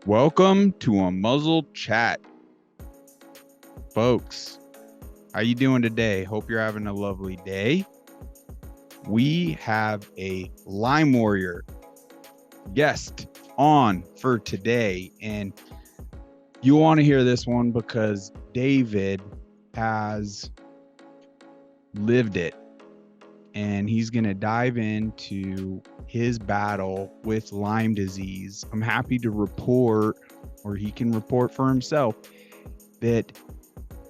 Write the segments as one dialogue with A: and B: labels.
A: Welcome to Unmuzzled Chat, folks. How you doing today? Hope you're having a lovely day. We have a Lyme Warrior guest on for today, and you want to hear this one because David has lived it, and he's going to dive into his battle with Lyme disease. I'm happy to report, or he can report for himself, that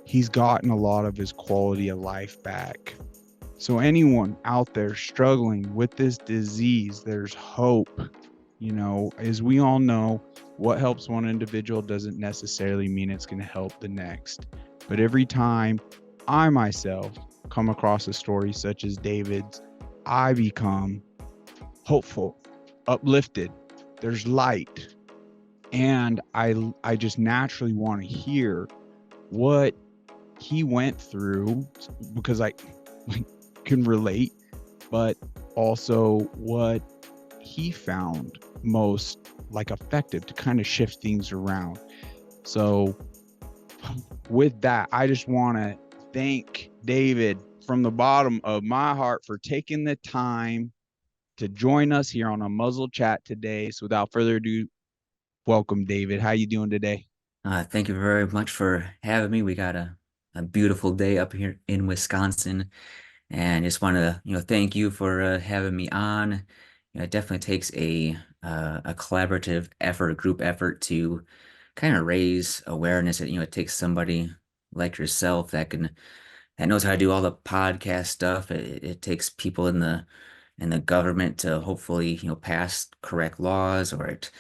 A: he's gotten a lot of his quality of life back. So anyone out there struggling with this disease, there's hope. You know, as we all know, what helps one individual doesn't necessarily mean it's going to help the next. But every time I myself come across a story such as David's, I become hopeful, uplifted. There's light. And I just naturally want to hear what he went through, because I can relate, but also what he found most effective to kind of shift things around. So with that, I just want to thank David from the bottom of my heart for taking the time to join us here on Unmuzzled Chat today. So without further ado, welcome, David. How you doing today?
B: Thank you very much for having me. We got a beautiful day up here in Wisconsin, and just want to thank you for having me on. It definitely takes a collaborative effort, a group effort to kind of raise awareness. It takes somebody like yourself that knows how to do all the podcast stuff. It takes people in the government to hopefully pass correct laws, or it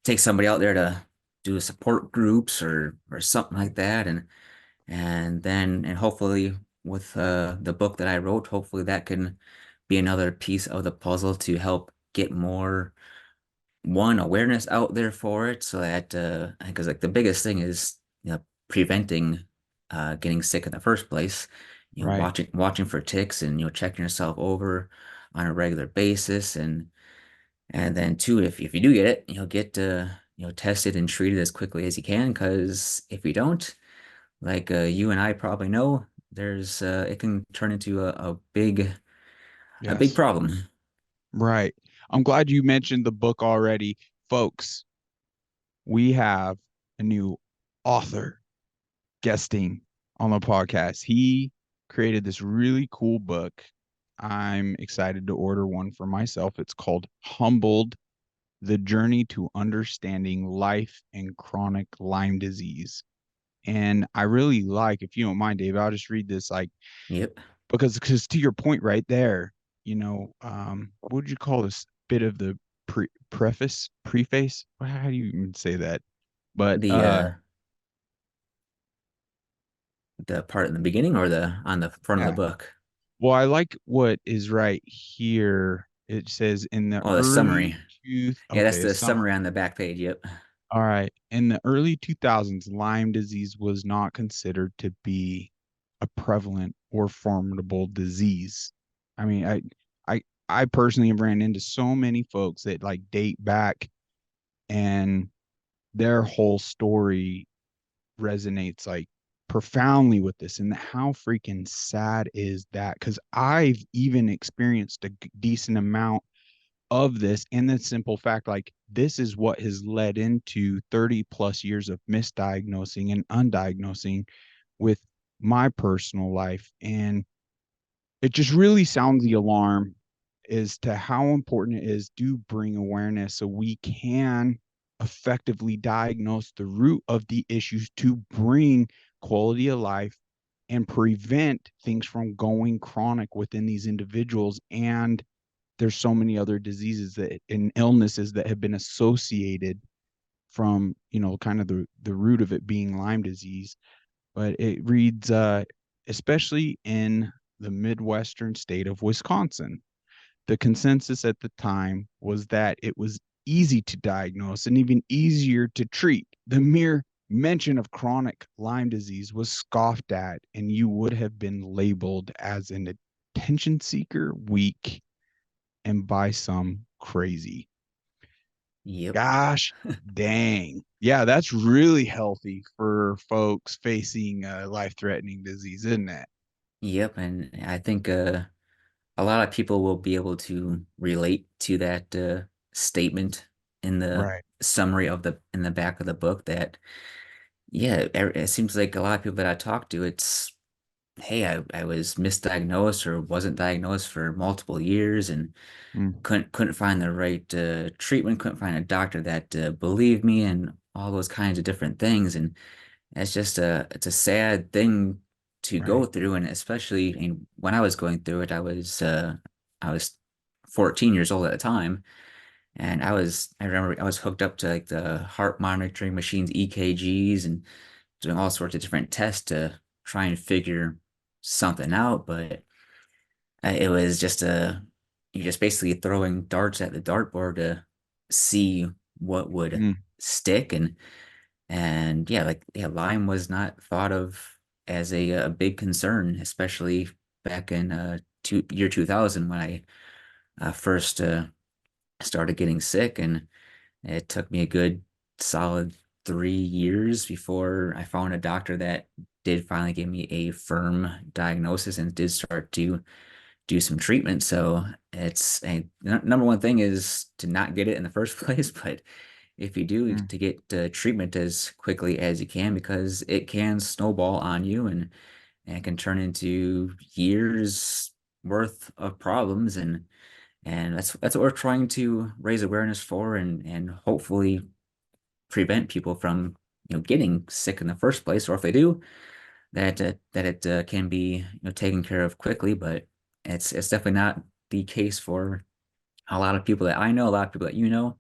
B: takes somebody out there to do support groups or something like that, and hopefully with the book that I wrote, hopefully that can be another piece of the puzzle to help get more awareness out there for it, so that because like the biggest thing is preventing getting sick in the first place.
A: Right.
B: Watching for ticks, and checking yourself over on a regular basis, and then too, if you do get it, get tested and treated as quickly as you can, because if you don't, like you and I probably know, there's it can turn into a big
A: Yes.
B: problem.
A: Right. I'm glad you mentioned the book already. Folks, we have a new author guesting on the podcast. He created this really cool book. I'm excited to order one for myself. It's called Humbled: The Journey to Understanding Life and Chronic Lyme Disease. And I really like, if you don't mind, Dave, I'll just read this
B: Yep.
A: because to your point right there, what would you call this bit of the preface? How do you even say that? But
B: The the part in the beginning, or the on the front of the
A: yeah.
B: book?
A: Well, I like what is right here. It says in the
B: Oh, the
A: early
B: summary.
A: two
B: Yeah, that's
A: okay,
B: the
A: some
B: summary on the back page. Yep.
A: all right. In the early 2000s, Lyme disease was not considered to be a prevalent or formidable disease. I mean, I I personally have ran into so many folks that date back, and their whole story resonates profoundly with this. And how freaking sad is that? Because I've even experienced a decent amount of this, and the simple fact this is what has led into 30 plus years of misdiagnosing and undiagnosing with my personal life. And it just really sounds the alarm as to how important it is to bring awareness so we can effectively diagnose the root of the issues to bring quality of life and prevent things from going chronic within these individuals. And there's so many other diseases that and illnesses that have been associated from, kind of the root of it being Lyme disease. But it reads, especially in the Midwestern state of Wisconsin, the consensus at the time was that it was easy to diagnose and even easier to treat. The mere mention of chronic Lyme disease was scoffed at, and you would have been labeled as an attention seeker, weak, and by some crazy.
B: Yep.
A: Gosh, dang. Yeah, that's really healthy for folks facing life-threatening disease, isn't it?
B: Yep. And I think a lot of people will be able to relate to that statement in the
A: Right.
B: summary of the in the back of the book that yeah, it seems like a lot of people that I talk to, it's hey, I was misdiagnosed or wasn't diagnosed for multiple years and
A: Mm,
B: couldn't find the right treatment, couldn't find a doctor that believed me and all those kinds of different things. And it's just it's a sad thing to go
A: right.
B: through, and especially when I was going through it, I was 14 years old at the time, and I remember I was hooked up to like the heart monitoring machines, EKGs, and doing all sorts of different tests to try and figure something out, but it was just you're just basically throwing darts at the dartboard to see what would
A: Mm,
B: stick, and yeah, like yeah, Lyme was not thought of as a big concern, especially back in year 2000 when I first started getting sick, and it took me a good solid 3 years before I found a doctor that did finally give me a firm diagnosis and did start to do some treatment. So it's a number one thing is to not get it in the first place, but if you do,
A: mm,
B: to get treatment as quickly as you can because it can snowball on you and it can turn into years worth of problems and that's what we're trying to raise awareness for and hopefully prevent people from getting sick in the first place, or if they do, that it can be taken care of quickly. But it's definitely not the case for a lot of people that I know, a lot of people that you know.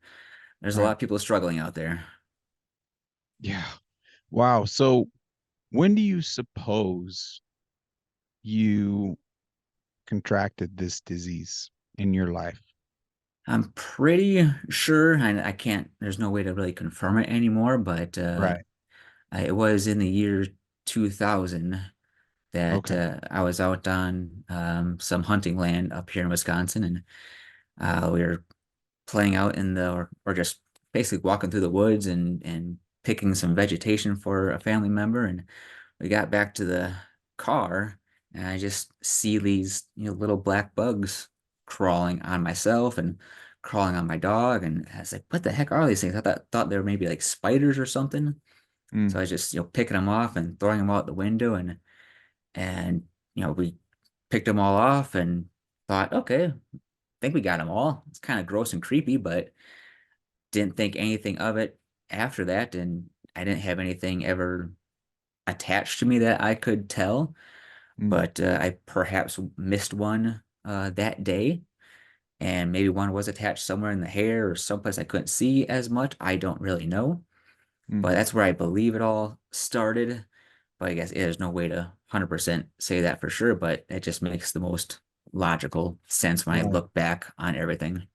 B: There's a lot
A: right.
B: of people struggling out there.
A: Yeah. Wow. So when do you suppose you contracted this disease in your life?
B: I'm pretty sure, and I can't, there's no way to really confirm it anymore, but
A: Right.
B: it was in the year 2000 that
A: Okay.
B: I was out on some hunting land up here in Wisconsin, and we were playing out in or just basically walking through the woods and picking some vegetation for a family member. And we got back to the car, and I just see these little black bugs crawling on myself and crawling on my dog. And I was like, what the heck are these things? I thought they were maybe like spiders or something. So
A: Mm,
B: I was just picking them off and throwing them out the window, and we picked them all off and thought, okay, I think we got them all. It's kind of gross and creepy, but didn't think anything of it after that, and I didn't have anything ever attached to me that I could tell.
A: mm,
B: But I perhaps missed one that day, and maybe one was attached somewhere in the hair or someplace I couldn't see as much. I don't really know,
A: mm.
B: but that's where I believe it all started. But I guess there's no way to 100% say that for sure, but it just makes the most logical sense when I
A: Right.
B: look back on everything.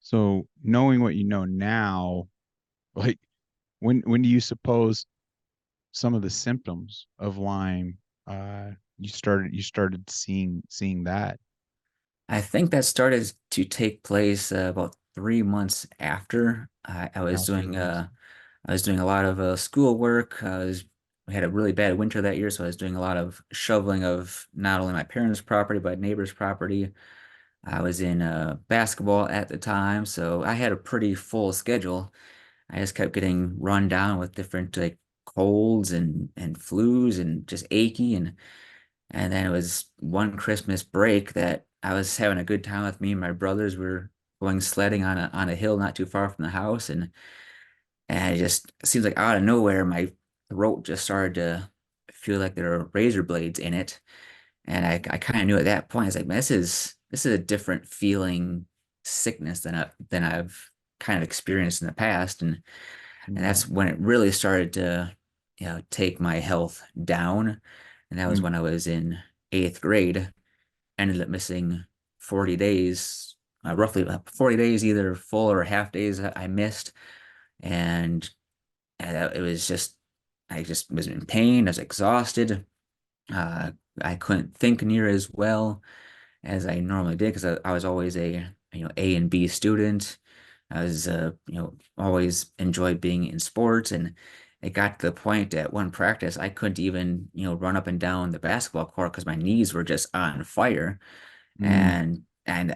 A: So knowing what you know now, like when do you suppose some of the symptoms of Lyme you started seeing that?
B: I think that started to take place about 3 months after
A: After this.
B: I was doing a lot of schoolwork. We had a really bad winter that year, so I was doing a lot of shoveling of not only my parents' property but neighbors' property. I was in basketball at the time, so I had a pretty full schedule. I just kept getting run down with different like colds and flus and just achy and then it was one Christmas break that I was having a good time with me and my brothers. We were going sledding on a hill not too far from the house, and it just seems like out of nowhere my throat just started to feel like there were razor blades in it, and I kind of knew at that point I was like, man, this is a different feeling sickness than I've kind of experienced in the past, and
A: Right.
B: that's when it really started to take my health down, and that was
A: Mm,
B: when I was in eighth grade. Ended up missing 40 days, roughly 40 days, either full or half days I missed. And it was just, I just was in pain. I was exhausted. Uh, I couldn't think near as well as I normally did because I was always a A and B student. I was, always enjoyed being in sports, and it got to the point at one practice I couldn't even, run up and down the basketball court because my knees were just on fire.
A: Mm,
B: And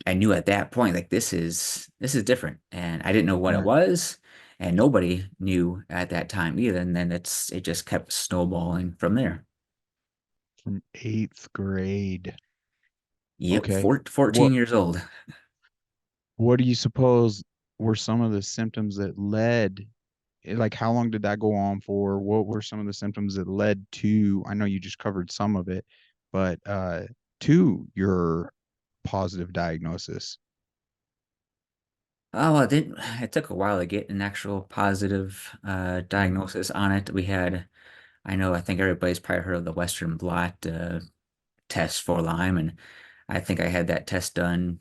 B: I knew at that point like this is different, and I didn't know what it
A: right.
B: was, and nobody knew at that time either. And then it just kept snowballing from there.
A: From eighth grade.
B: Yep,
A: Okay.
B: 14
A: What
B: years old.
A: what do you suppose were some of the symptoms that led, like how long did that go on for? What were some of the symptoms that led to, I know you just covered some of it, but to your positive diagnosis?
B: Oh, well, it took a while to get an actual positive
A: Mm.
B: diagnosis on it. I think everybody's probably heard of the Western blot test for Lyme, and I think I had that test done,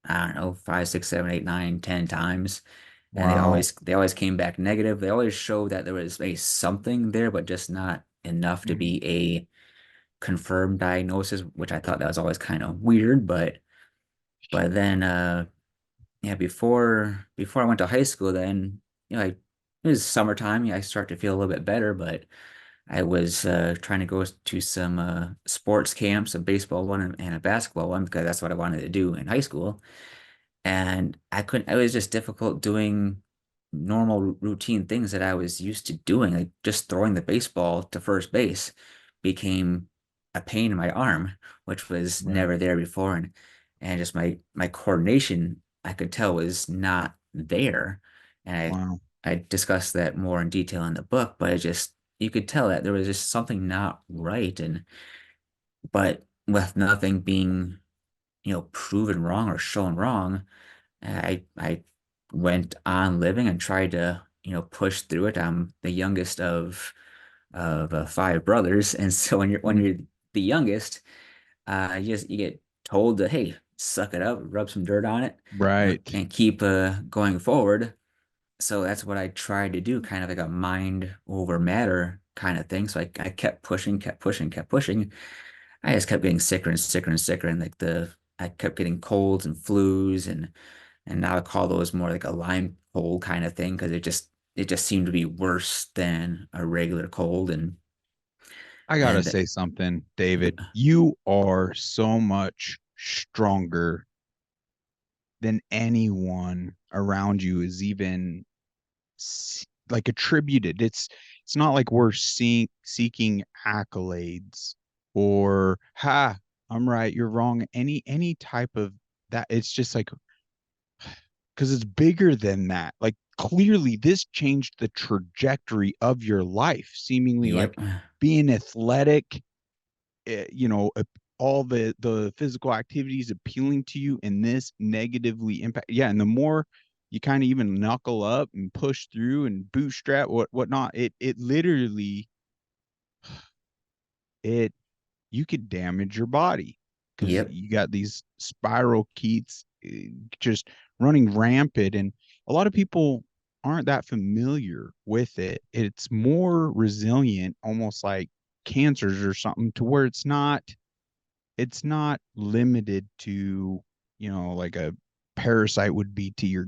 B: I don't know, five, six, seven, eight, nine, 10 times, and they
A: Wow.
B: always came back negative. They always showed that there was a something there, but just not enough to
A: Mhm.
B: be a confirmed diagnosis, which I thought that was always kind of weird. But then yeah, before I went to high school, then it was summertime. Yeah, I started to feel a little bit better, but I was trying to go to some sports camps, a baseball one and a basketball one, because that's what I wanted to do in high school. And I couldn't, it was just difficult doing normal routine things that I was used to doing. Like just throwing the baseball to first base became a pain in my arm, which was
A: Right.
B: never there before. And just my coordination, I could tell was not there. And
A: Wow.
B: I discussed that more in detail in the book, but you could tell that there was just something not right. But with nothing being, proven wrong or shown wrong, I went on living and tried to, push through it. I'm the youngest of five brothers, and so when
A: Mm.
B: you're the youngest, you get told to, hey, suck it up, rub some dirt on it,
A: Right.
B: and keep going forward. So that's what I tried to do, kind of like a mind over matter kind of thing. So I kept pushing, kept pushing, kept pushing. I just kept getting sicker and sicker and sicker, and I kept getting colds and flus, and now I call those more like a Lyme cold kind of thing because it just seemed to be worse than a regular cold.
A: I gotta
B: And
A: say something, David. You are so much stronger than anyone around you is even like attributed. It's not like we're seeking accolades or ha, I'm right, you're wrong. Any type of that. It's just like because it's bigger than that. Like clearly, this changed the trajectory of your life. Seemingly,
B: yep,
A: like being athletic, all the physical activities appealing to you, and this negatively impact. Yeah, and the more you kind of even knuckle up and push through and bootstrap whatnot, it literally it you could damage your body because
B: yep,
A: you got these spiral keats just running rampant, and a lot of people aren't that familiar with it. It's more resilient, almost like cancers or something, to where it's not limited to, like a parasite would be to your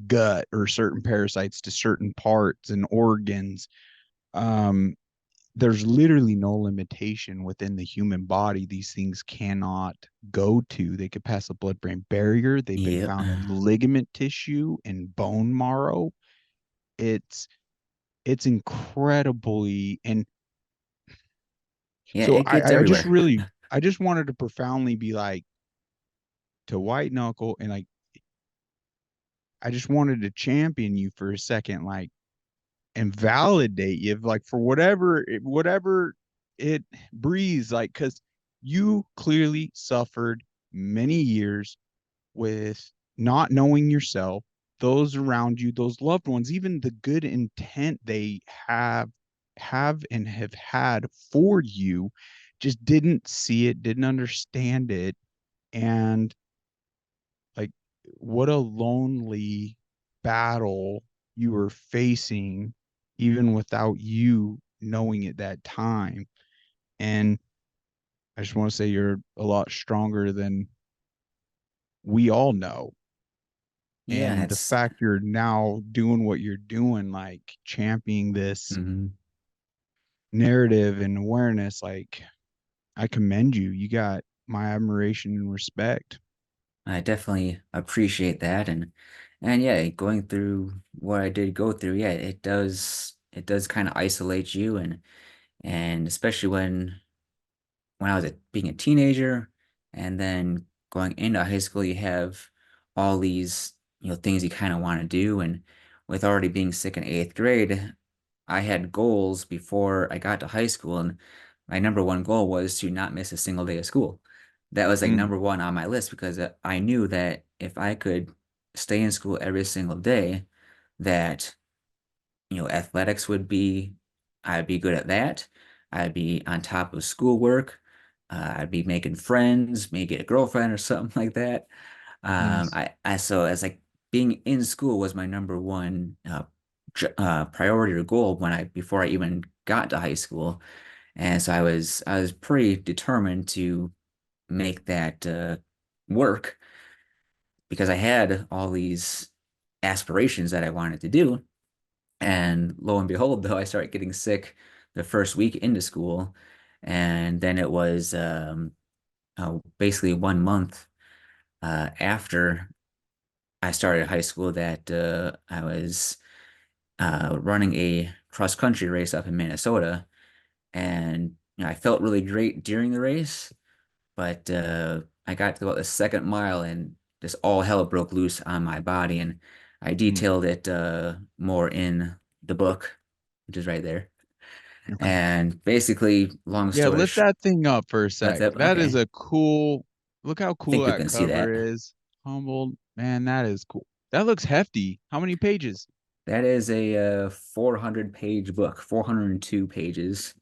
A: gut, or certain parasites to certain parts and organs. Um, there's literally no limitation within the human body these things cannot go to. They could pass the blood-brain barrier. They've been
B: yep.
A: found in ligament tissue and bone marrow. It's it's incredibly, and
B: Yeah,
A: so
B: it gets everywhere.
A: I just wanted to profoundly be like, to white knuckle, and like I just wanted to champion you for a second, like, and validate you, like, for whatever it breathes, like, because you clearly suffered many years with not knowing yourself, those around you, those loved ones, even the good intent they have and have had for you, just didn't see it, didn't understand it, and like what a lonely battle you were facing even without you knowing at that time. And I just want to say you're a lot stronger than we all know.
B: Yeah,
A: And the
B: it's
A: fact you're now doing what you're doing, like championing this
B: mhm.
A: narrative and awareness, like I commend you. You got my admiration and respect.
B: I definitely appreciate that, and yeah, going through what I did go through, yeah, it does kind of isolate you, and especially when I was being a teenager and then going into high school, you have all these, things you kind of want to do. And with already being sick in eighth grade, I had goals before I got to high school. And my number one goal was to not miss a single day of school. That was like
A: Mm,
B: number one on my list because I knew that if I could stay in school every single day, that athletics I'd be good at that. I'd be on top of schoolwork. I'd be making friends, maybe get a girlfriend or something like that.
A: nice.
B: So as like being in school was my number one priority or goal before I even got to high school. And so I was pretty determined to make that work because I had all these aspirations that I wanted to do. And lo and behold, though, I started getting sick the first week into school. And then it was basically 1 month after I started high school that I was running a cross country race up in Minnesota. And I felt really great during the race, but I got to about the second mile and just all hell broke loose on my body. And I
A: Mm,
B: detailed it more in the book, which is right there.
A: okay.
B: And basically, long
A: Yeah,
B: story
A: lift
B: sh
A: that thing up for a
B: that's
A: sec.
B: it.
A: That is
B: Okay.
A: a cool, look how
B: I
A: cool
B: think people
A: that
B: can see
A: cover
B: that.
A: is. Humbled. Man, that is cool. That looks hefty. How many pages?
B: That is a 400 page book, 402 pages,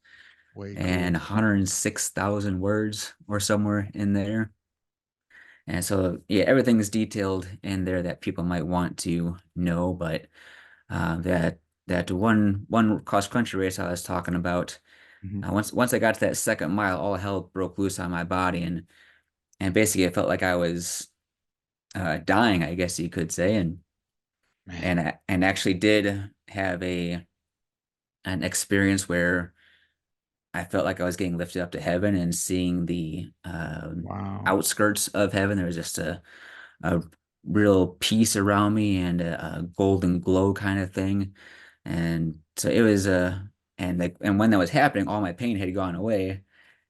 A: Way
B: and
A: cool.
B: 106,000 words or somewhere in there. And so, yeah, everything's detailed in there that people might want to know. But that one cross country race I was talking about,
A: Mhm.
B: once I got to that second mile, all hell broke loose on my body, and basically it felt like I was dying, I guess you could say,
A: Man,
B: and actually did have a an experience where I felt like I was getting lifted up to heaven and seeing the
A: wow.
B: outskirts of heaven. There was just a real peace around me and a golden glow kind of thing. And so it was and when that was happening, all my pain had gone away,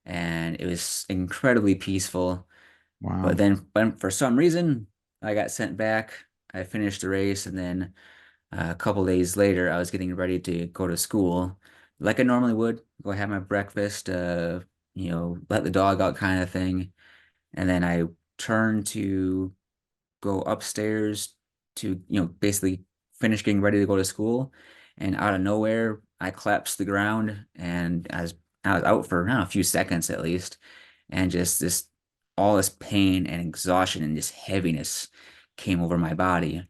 B: and it was incredibly peaceful. But
A: Wow.
B: then, but for some reason, I got sent back. I finished the race, and then a couple days later, I was getting ready to go to school, like I normally would. Go have my breakfast, let the dog out, kind of thing. And then I turned to go upstairs to, basically finish getting ready to go to school. And out of nowhere, I collapsed to the ground, and I was out for, I don't know, a few seconds at least. And just all this pain and exhaustion and just heaviness came over my body.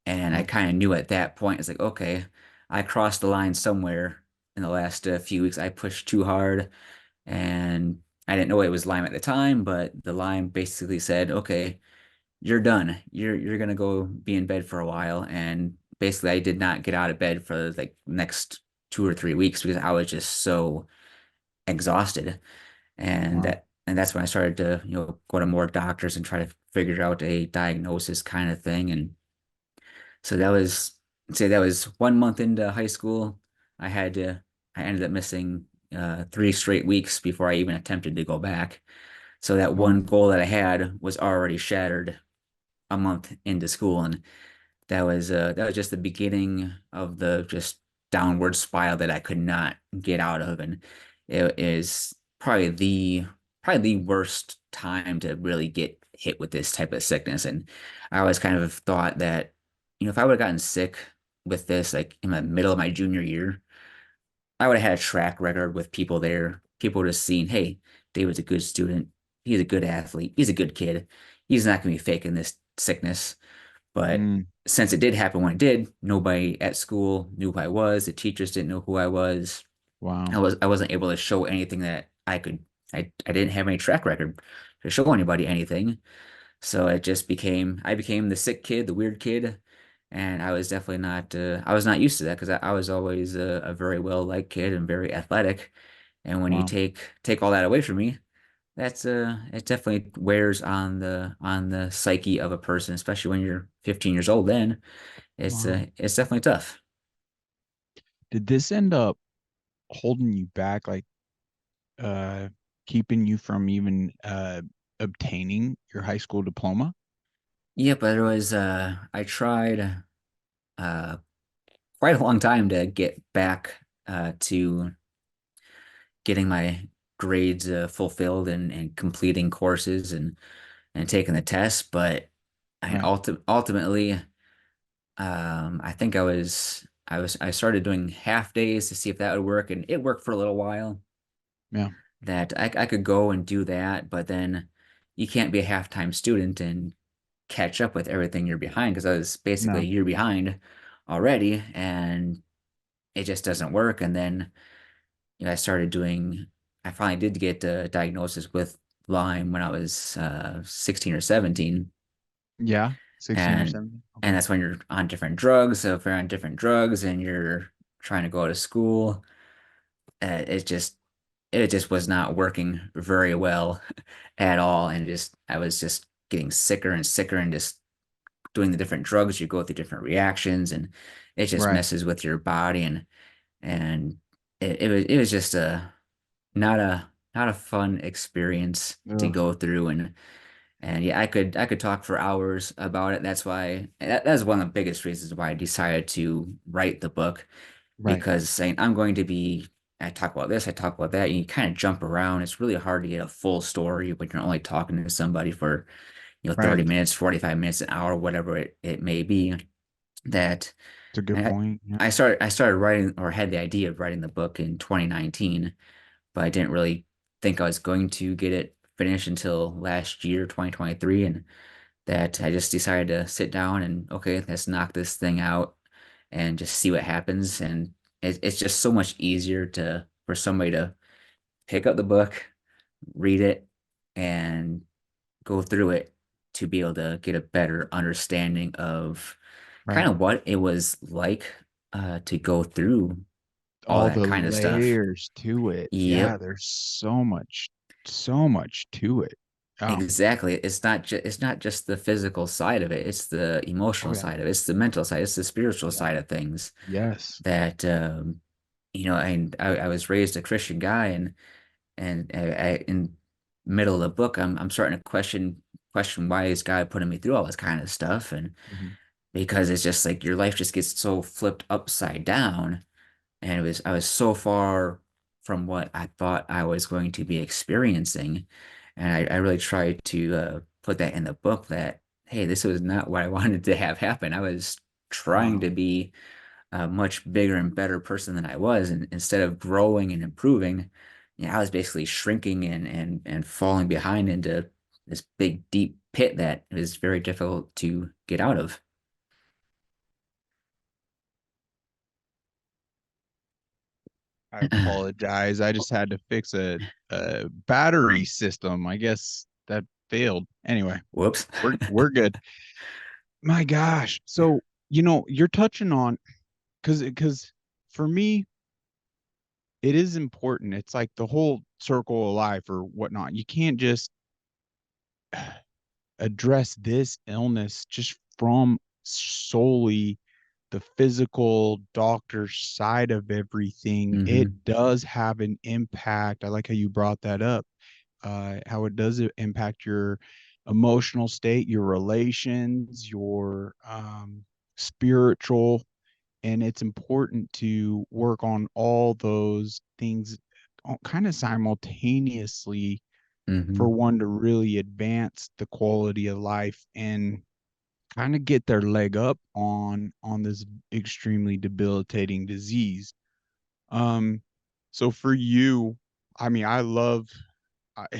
B: And I
A: Mm,
B: kind of knew at that point, it's like, okay, I crossed the line somewhere in the last few weeks. I pushed too hard, and I didn't know it was Lyme at the time, but the Lyme basically said, okay, you're done. You're gonna go be in bed for a while. And basically, I did not get out of bed for like next 2 or 3 weeks because I was just so exhausted. And
A: wow.
B: that's when I started to, go to more doctors and try to figure out a diagnosis kind of thing. And so that was 1 month into high school. I had to, I ended up missing 3 straight weeks before I even attempted to go back. So that
A: Wow.
B: one goal that I had was already shattered a month into school, and that was just the beginning of the just downward spiral that I could not get out of, and it is probably the worst time to really get hit with this type of sickness. And I always kind of thought that, if I would have gotten sick with this like in the middle of my junior year, I would have had a track record with people there. People would have seen, hey, David's a good student. He's a good athlete. He's a good kid. He's not going to be faking this sickness. But
A: Mm,
B: since it did happen when it did, nobody at school knew who I was. The teachers didn't know who I was. I
A: wow.
B: was I wasn't able to show anything that I could. I didn't have any track record to show anybody anything. So it just became I became the sick kid, the weird kid, and I was definitely not I was not used to that because I was always a very well liked kid and very athletic. And when you
A: Wow.
B: take all that away from me, that's it definitely wears on the psyche of a person, especially when you're 15 years old. Then
A: Wow.
B: it's definitely tough.
A: Did this end up holding you back, like uh keeping you from even obtaining your high school diploma?
B: Yeah, but it was I tried uh quite a long time to get back to getting my grades fulfilled and completing courses and taking the tests, but
A: Right.
B: ultimately I think I started doing half days to see if that would work, and it worked for a little while.
A: Yeah.
B: That I could go and do that, but then you can't be a half-time student and catch up with everything you're behind because I was basically a
A: No.
B: year behind already, and it just doesn't work. And then I started doing. I finally did get a diagnosis with Lyme when I was 16 or 17,
A: Yeah. 16 or
B: and
A: 17.
B: and
A: Okay.
B: that's when you're on different drugs. So if you're on different drugs and you're trying to go to school, it just was not working very well at all. And just I was just getting sicker and sicker and just doing the different drugs, you go through different reactions and it just
A: Right.
B: messes with your body and it was just not a not a fun experience to
A: Ugh.
B: go through and yeah, I could talk for hours about it. That's why that's one of the biggest reasons why I decided to write the book
A: Right.
B: because saying I'm going to be I talk about this, I talk about that, and you kind of jump around. It's really hard to get a full story when you're only talking to somebody for 30
A: Right.
B: minutes, 45 minutes, an hour, whatever it may be. That
A: It's a good
B: I,
A: point. Yeah.
B: I started writing or had the idea of writing the book in 2019, but I didn't really think I was going to get it finished until last year, 2023, and that I just decided to sit down and okay, let's knock this thing out and just see what happens. And it's just so much easier to for somebody to pick up the book, read it, and go through it to be able to get a better understanding of kind
A: Right.
B: of what it was like to go through all
A: All
B: that
A: the
B: kind of stuff.
A: layers to it. Yeah,
B: Yep,
A: there's so much to it. Oh,
B: exactly. It's not just the physical side of it. It's the
A: oh
B: emotional
A: yeah.
B: side of it. It's the mental side. It's the spiritual
A: Yeah.
B: side of things
A: Yes.
B: that and I was raised a Christian guy in middle of the book I'm starting to question why is God putting me through all this kind of stuff and
A: Mhm.
B: because it's just like your life just gets so flipped upside down and I was so far from what I thought I was going to be experiencing and I really tried to put that in the book that hey this was not what I wanted to have happen. I was trying
A: Wow.
B: to be a much bigger and better person than I was. And instead of growing and improving, I was basically shrinking and falling behind into this big, deep pit that is very difficult to get out of.
A: I apologize. I just had to fix a battery system. I guess that failed. Anyway,
B: Whoops.
A: we're good. My gosh. So, you're touching on because for me, it is important. It's like the whole circle of life or whatnot. You can't just address this illness just from solely the physical doctor side of everything. It
B: hmm
A: does have an impact. I like how you brought that up. How it does impact your emotional state, your relations, your spiritual, and it's important to work on all those things kind of simultaneously for
B: hmm
A: one to really advance the quality of life and kind of get their leg up on this extremely debilitating disease. Um, so for you, I mean, I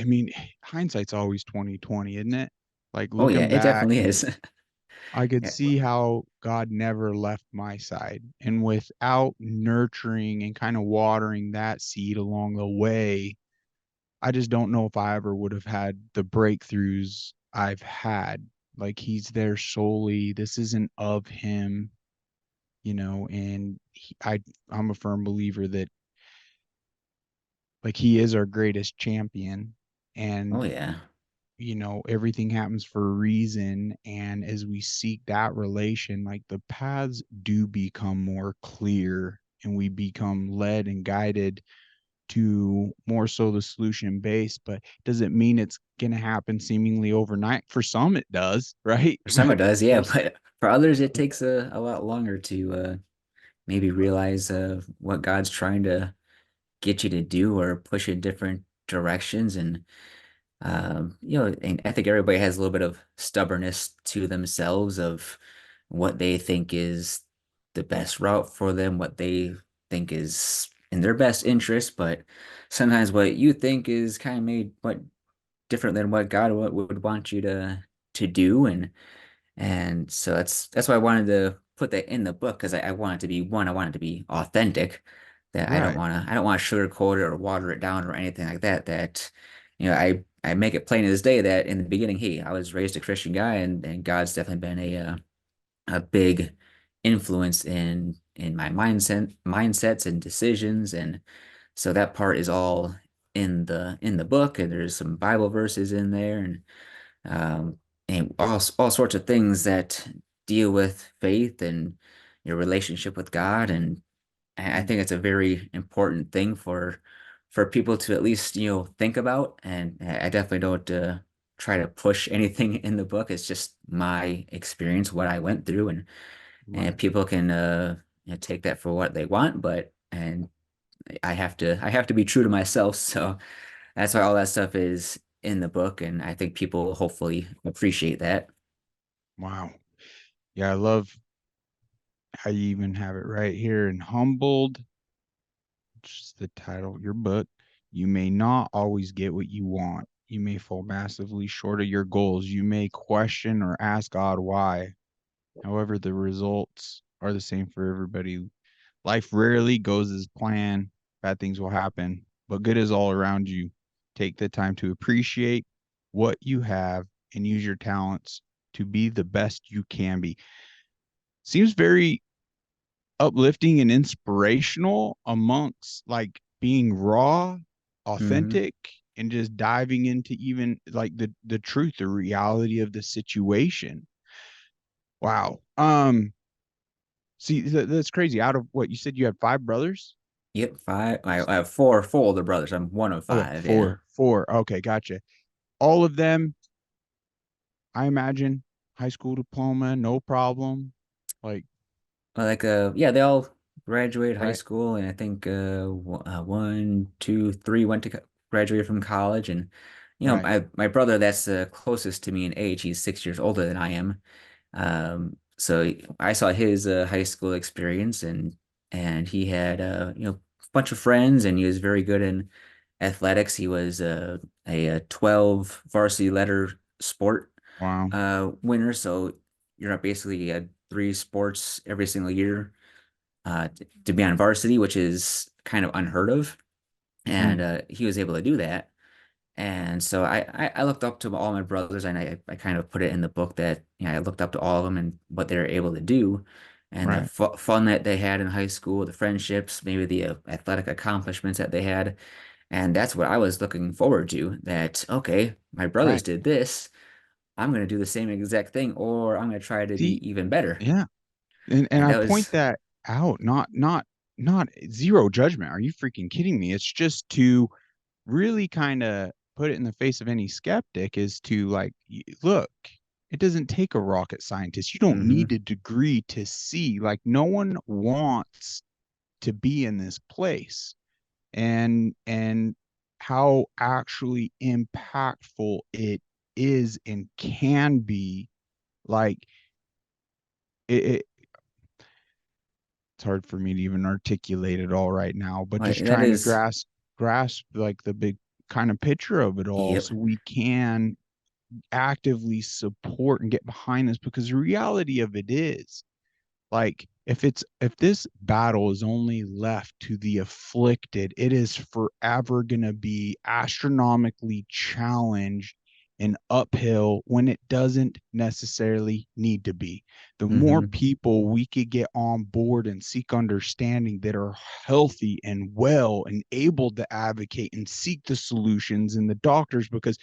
A: mean, hindsight's always 2020, isn't it? Like
B: Oh yeah,
A: looking
B: it
A: back,
B: definitely is.
A: I could
B: Yeah.
A: see how God never left my side. And without nurturing and kind of watering that seed along the way, I just don't know if I ever would have had the breakthroughs I've had. Like he's there solely. This isn't of him, and I'm a firm believer that like he is our greatest champion,
B: Oh
A: and
B: yeah.
A: everything happens for a reason. And as we seek that relation, like the paths do become more clear and we become led and guided to more so the solution based. But does it mean it's going to happen seemingly overnight? For some it does, right?
B: For some it
A: But
B: does, yeah,
A: there's
B: but for others it takes a lot longer to maybe realize what God's trying to get you to do or push in different directions. And and I think everybody has a little bit of stubbornness to themselves of what they think is the best route for them, what they think is in their best interest. But sometimes what you think is kind of made what different than what God would want you to do. And so that's why I wanted to put that in the book because I want it to be one, I want it to be authentic. That
A: right.
B: I don't want to sugarcoat it or water it down or anything like that. That I make it plain as day that in the beginning, hey, I was raised a Christian guy, and God's definitely been a big influence in my mindsets and decisions. And so that part is all in the book, and there's some Bible verses in there, um, and all sorts of things that deal with faith and your relationship with God. And I
A: Mm,
B: think it's a very important thing for people to at least think about. And I definitely don't try to push anything in the book. It's just my experience, what I went through, and
A: right.
B: people can take that for what they want. But and I have to be true to myself. So that's why all that stuff is in the book, and I think people hopefully appreciate that.
A: Wow. Yeah, I love how you even have it right here in Humbled, which is the title of your book. You may not always get what you want. You may fall massively short of your goals. You may question or ask God why. However, the results are the same for everybody. Life rarely goes as planned. Bad things will happen, but good is all around you. Take the time to appreciate what you have and use your talents to be the best you can be. Seems very uplifting and inspirational amongst like being raw,
B: Hmm.
A: authentic, and just diving into even like the truth, the reality of the situation. Wow. See, that's crazy. Out of what you said, you had five brothers.
B: Yep, five. I have four older brothers. I'm one of
A: Okay,
B: five. Yeah.
A: four. Okay, gotcha. All of them, I imagine, high school diploma, no problem. Like,
B: Like yeah, they all graduated high
A: right,
B: school, and I think one, two, three went to graduate from college. And
A: right.
B: my brother that's the closest to me in age. He's 6 years older than I am. So I saw his high school experience, and he had a bunch of friends, and he was very good in athletics. He was a 12 varsity letter sport
A: Wow.
B: winner. So you're basically three sports every single year to be on varsity, which is kind of unheard of. And
A: Mm,
B: he was able to do that. And so I looked up to all my brothers, and I kind of put it in the book that I looked up to all of them and what they were able to do, and the
A: right,
B: fun that they had in high school, the friendships, maybe the athletic accomplishments that they had. And that's what I was looking forward to. That, okay, my brothers
A: right.
B: did this. I'm going to do the same exact thing, or I'm going to try to
A: See,
B: be even better.
A: yeah. And
B: And
A: I
B: that
A: point
B: was,
A: that out, not zero judgment. Are you freaking kidding me? It's just to really kind of put it in the face of any skeptic is to like look, it doesn't take a rocket scientist. You don't
B: hmm
A: need a degree to see. Like no one wants to be in this place. And how actually impactful it is and can be like it it's hard for me to even articulate it all right now, but just
B: that
A: trying to
B: is,
A: grasp like the big kind of picture of it all
B: yep.
A: so we can actively support and get behind this, because the reality of it is like if this battle is only left to the afflicted, it is forever going to be astronomically challenged and uphill when it doesn't necessarily need to be. The more
B: Hmm.
A: people we could get on board and seek understanding that are healthy and well and able to advocate and seek the solutions and the doctors, because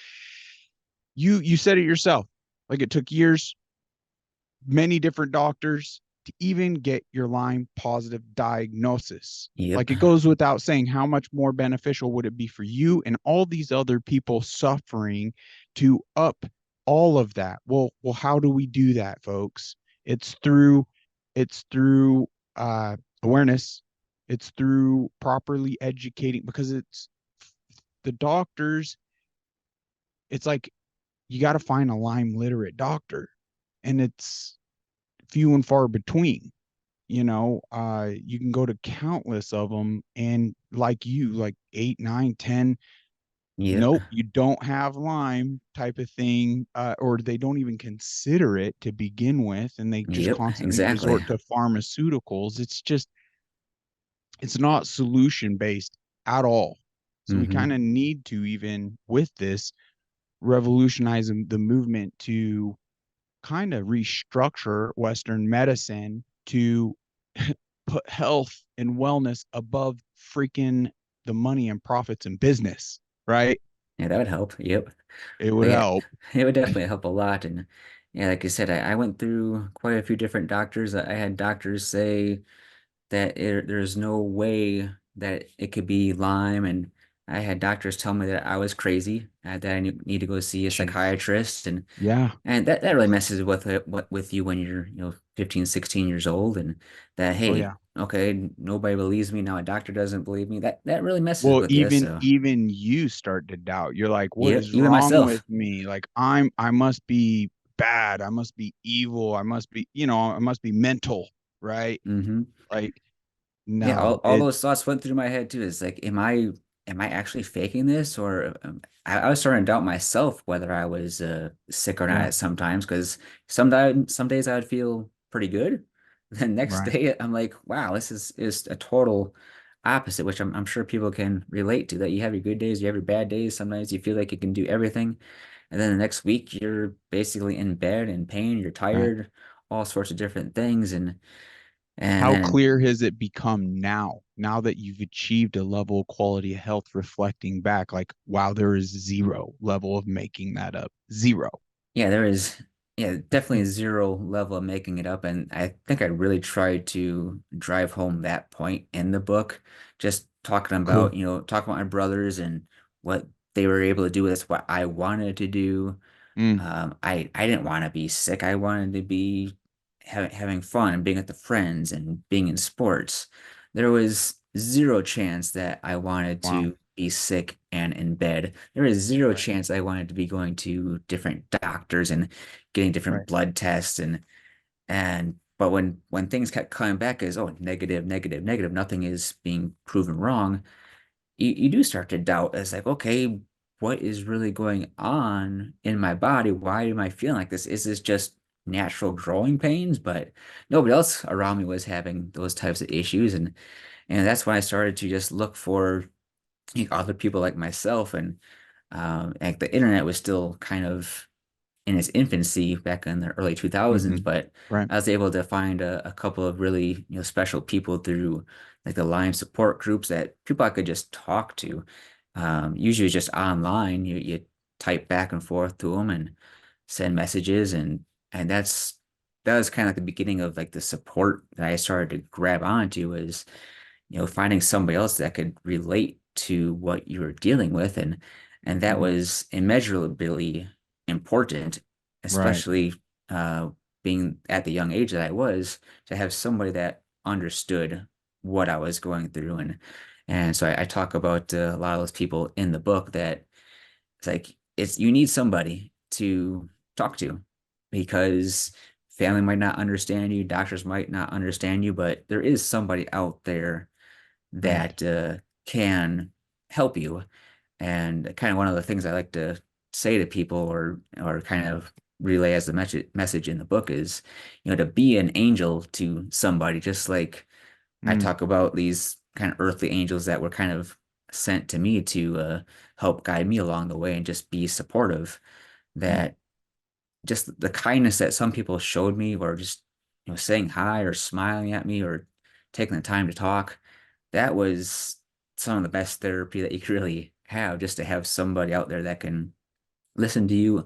A: you said it yourself, like it took years, many different doctors to even get your Lyme positive diagnosis.
B: Yep.
A: Like it goes without saying, how much more beneficial would it be for you and all these other people suffering to up all of that? Well, how do we do that, folks? It's through it's through awareness. It's through properly educating, because it's the doctors. It's like you got to find a Lyme literate doctor, and it's few and far between. You can go to countless of them, and like you, like 8, 9, 10,
B: Yep.
A: nope, you don't have Lyme type of thing, or they don't even consider it to begin with, and they just
B: Yep.
A: constantly
B: Exactly.
A: resort to pharmaceuticals. It's not solution based at all. So we
B: Hmm.
A: kind of need to, even with this, revolutionize the movement to kind of restructure Western medicine to put health and wellness above freaking the money and profits and business, right?
B: Yeah, that would help. Yep.
A: It would
B: But yeah,
A: help.
B: it would definitely help a lot. And yeah, like I said, I went through quite a few different doctors. I had doctors say that there's no way that it could be Lyme. And I had doctors tell me that I was crazy, that I need to go see a
A: Jeez.
B: psychiatrist.
A: Yeah.
B: And that really messes with with you when you're, 15, 16 years old, and that,
A: Oh
B: hey,
A: yeah.
B: okay, nobody believes me now. A doctor doesn't believe me. That really messes
A: Well,
B: with you.
A: even
B: So
A: even you start to doubt. You're like, what
B: yeah,
A: is
B: even
A: wrong
B: myself.
A: with me? Like I must be bad. I must be evil. I must be, I must be mental, right?
B: Hmm.
A: Like
B: Yeah,
A: no,
B: all those thoughts went through my head too. It's like, am I actually faking this, or I was starting to doubt myself whether I was sick or
A: yeah,
B: not sometimes, because some days I would feel pretty good. The next
A: right,
B: day I'm like, wow, this is a total opposite, which I'm sure people can relate to. That you have your good days, you have your bad days. Sometimes you feel like you can do everything, and then the next week you're basically in bed in pain, you're
A: right.
B: tired, all sorts of different things, and
A: How
B: then
A: clear has it become now that you've achieved a level of quality of health, reflecting back, like, wow, there is zero level of making that up. Zero.
B: yeah, there is, yeah, definitely a zero level of making it up. And I think I really tried to drive home that point in the book, just talking about,
A: Cool.
B: talking about my brothers and what they were able to do. That's what I wanted to do.
A: Mm,
B: I didn't want to be sick. I wanted to be having fun and being with the friends and being in sports. There was zero chance that I wanted
A: wow.
B: to be sick and in bed. There is zero
A: Right.
B: chance I wanted to be going to different doctors and getting different
A: Right.
B: blood tests and but when things kept coming back as, oh, negative, negative, negative, nothing is being proven wrong, you do start to doubt. It's like, okay, what is really going on in my body? Why am I feeling like this? Is this just natural growing pains? But nobody else around me was having those types of issues. And that's when I started to just look for, other people like myself. And like the internet was still kind of in its infancy back in the early 2000s,
A: Hmm.
B: but
A: Right.
B: I was able to find a couple of really, special people through like the Lyme support groups, that people I could just talk to. Usually just online, you type back and forth to them and send messages, and that was kind of like the beginning of like the support that I started to grab onto, is finding somebody else that could relate to what you were dealing with, and that
A: Hmm.
B: was immeasurably important,
A: Right.
B: especially uh, being at the young age that I was, to have somebody that understood what I was going through, and so I talk about a lot of those people in the book, that it's like, you need somebody to talk to, because family might not understand you, doctors might not understand you, but there is somebody out there
A: Right.
B: that can help you. And kind of one of the things I like to say to people, or kind of relay as the message in the book, is, to be an angel to somebody, just like I
A: Mm,
B: talk about these kind of earthly angels that were kind of sent to me to help guide me along the way and just be supportive.
A: Mm,
B: that just the kindness that some people showed me, or just saying hi or smiling at me or taking the time to talk, that was some of the best therapy that you could really have, just to have somebody out there that can listen to you,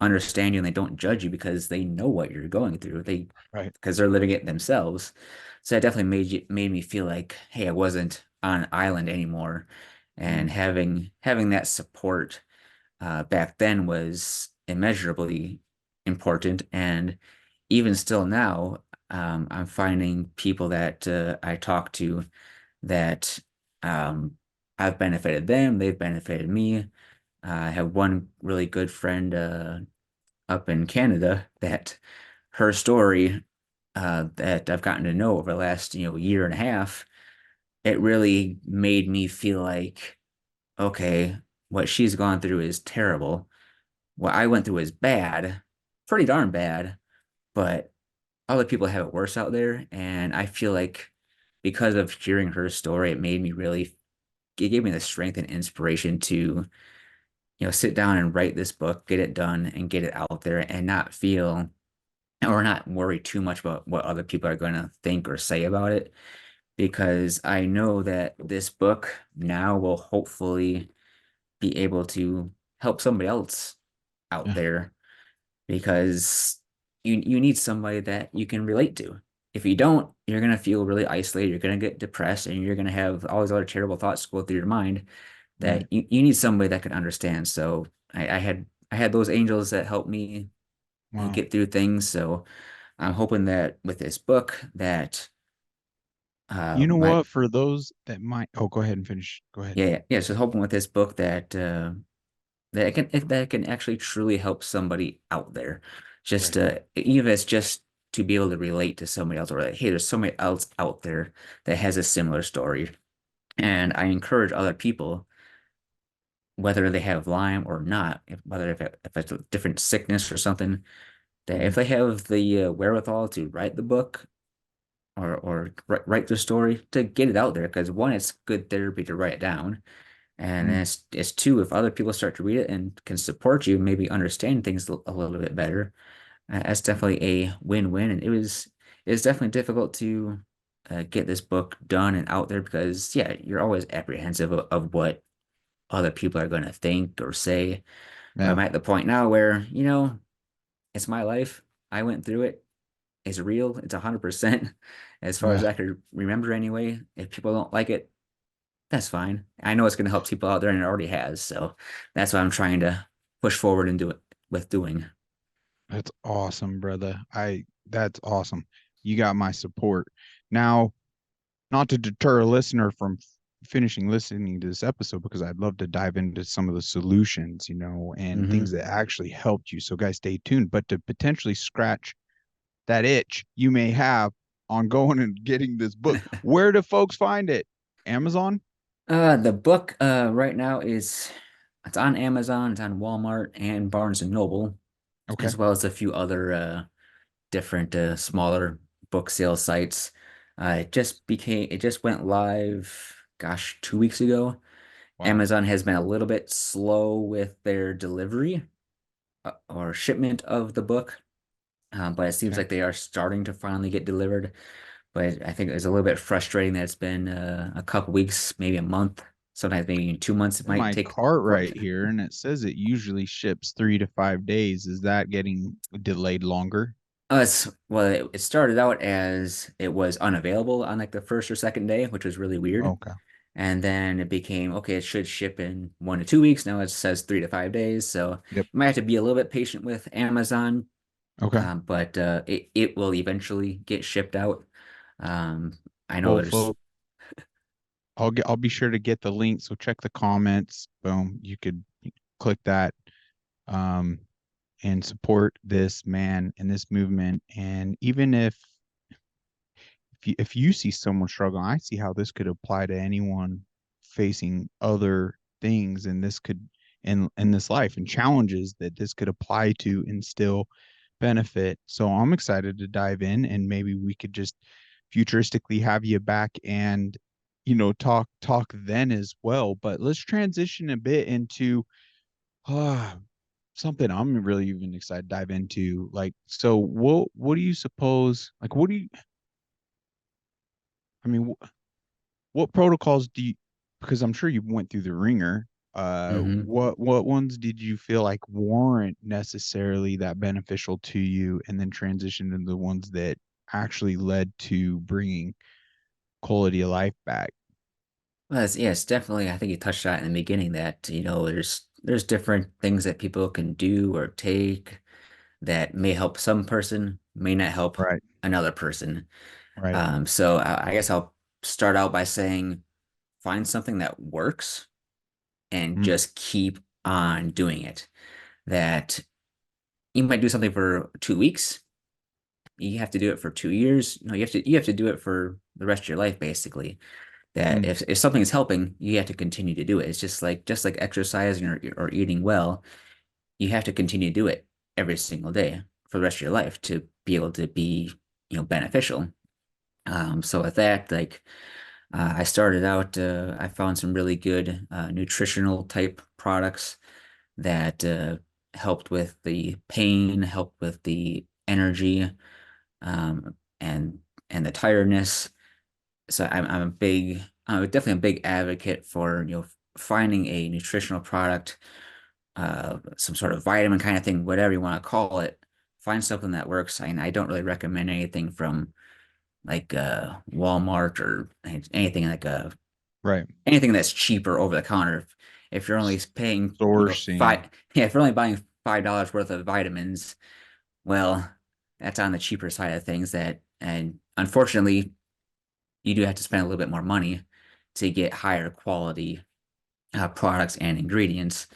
B: understand you, and they don't judge you because they know what you're going through.
A: right.
B: Because they're living it themselves. So that definitely made me feel like, hey, I wasn't on an island anymore. And
A: Mm,
B: having that support back then was immeasurably important. And even still now, I'm finding people that I talk to that um, I've benefited them, they've benefited me. I have one really good friend up in Canada that her story that I've gotten to know over the last, year and a half, it really made me feel like, okay, what she's gone through is terrible. What I went through is bad, pretty darn bad, but other people have it worse out there. And I feel like because of hearing her story, it gave me the strength and inspiration to, sit down and write this book, get it done, and get it out there and not feel or not worry too much about what other people are going to think or say about it. Because I know that this book now will hopefully be able to help somebody else out
A: yeah.
B: there, because you need somebody that you can relate to. If you don't, you're gonna feel really isolated, you're gonna get depressed, and you're gonna have all these other terrible thoughts go through your mind
A: Right.
B: that you need somebody that can understand. So I had those angels that helped me
A: Wow.
B: get through things. So I'm hoping that with this book that
A: You know
B: my
A: what? For those that might, oh, go ahead and finish. Go ahead.
B: yeah, so hoping with this book that that it can actually truly help somebody out there. Just
A: Right.
B: even if it's just to be able to relate to somebody else, or like, hey, there's somebody else out there that has a similar story. And I encourage other people, whether they have Lyme or not, if it's a different sickness or something, that if
A: Mm,
B: they have the wherewithal to write the book, or write the story, to get it out there, because one, it's good therapy to write it down. And then
A: mm,
B: it's two, if other people start to read it and can support you, maybe understand things a little bit better, that's definitely a win-win. And it's definitely difficult to get this book done and out there, because yeah, you're always apprehensive of what other people are going to think or say. But
A: yeah.
B: I'm at the point now where, it's my life. I went through it. It's real. It's 100% as far as
A: Yeah.
B: I could remember anyway. If people don't like it, that's fine. I know it's going to help people out there, and it already has. So that's what I'm trying to push forward and do it with doing.
A: That's awesome, brother. That's awesome. You got my support. Now, not to deter a listener from finishing listening to this episode, because I'd love to dive into some of the solutions, and things
B: Hmm.
A: that actually helped you. So, guys, stay tuned. But to potentially scratch that itch you may have on going and getting this book, where do folks find it? Amazon?
B: The book right now it's on Amazon, it's on Walmart and Barnes and Noble,
A: Okay.
B: as well as a few other different smaller book sale sites. It just went live, gosh, 2 weeks ago.
A: Wow.
B: Amazon has been a little bit slow with their delivery or shipment of the book, but it seems
A: Okay.
B: like they are starting to finally get delivered. But I think it's a little bit frustrating that it's been a couple weeks, maybe a month, sometimes maybe even 2 months. It
A: In
B: might
A: my
B: take
A: cart
B: for it
A: right here, and it says it usually ships 3 to 5 days. Is that getting delayed longer?
B: us. Well, it started out as it was unavailable on like the first or second day, which was really weird.
A: Okay.
B: And then it became, okay, it should ship in 1 to 2 weeks. Now it says 3 to 5 days. So
A: Yep.
B: you might have to be a little bit patient with Amazon,
A: Okay.
B: but it will eventually get shipped out. Um, I know
A: Well,
B: there's
A: folks, I'll be sure to get the link. So check the comments. Boom. You could click that um and support this man and this movement. And even if you see someone struggling, I see how this could apply to anyone facing other things, and this could in this life, and challenges that this could apply to and still benefit. So I'm excited to dive in, and maybe we could just futuristically have you back and talk then as well. But let's transition a bit into something I'm really even excited to dive into. Like, so what do you suppose? Like, what do you? I mean, what protocols do you? Because I'm sure you went through the ringer.
B: Hmm.
A: What ones did you feel like weren't necessarily that beneficial to you, and then transition into the ones that actually led to bringing quality of life back?
B: Well, yeah, it's definitely, I think you touched on it in the beginning that, there's different things that people can do or take that may help some person, may not help
A: Right.
B: another person.
A: Right.
B: So I guess I'll start out by saying find something that works and
A: Mm,
B: just keep on doing it. That you might do something for 2 weeks. You have to do it for 2 years. No, you have to do it for the rest of your life, basically. That
A: mm,
B: if something is helping, you have to continue to do it. It's just like exercising or eating well, you have to continue to do it every single day for the rest of your life to be able to be, beneficial. So with that, like I started out, I found some really good nutritional type products that helped with the pain, helped with the energy, um, and and the tiredness. So I'm definitely a big advocate for, finding a nutritional product, some sort of vitamin kind of thing, whatever you want to call it. Find something that works. I don't really recommend anything from like Walmart or anything like
A: right.
B: anything that's cheaper over the counter. If you're only paying,
A: Sourcing.
B: yeah, if you're only buying $5 worth of vitamins, well, that's on the cheaper side of things. And unfortunately, you do have to spend a little bit more money to get higher quality products and ingredients.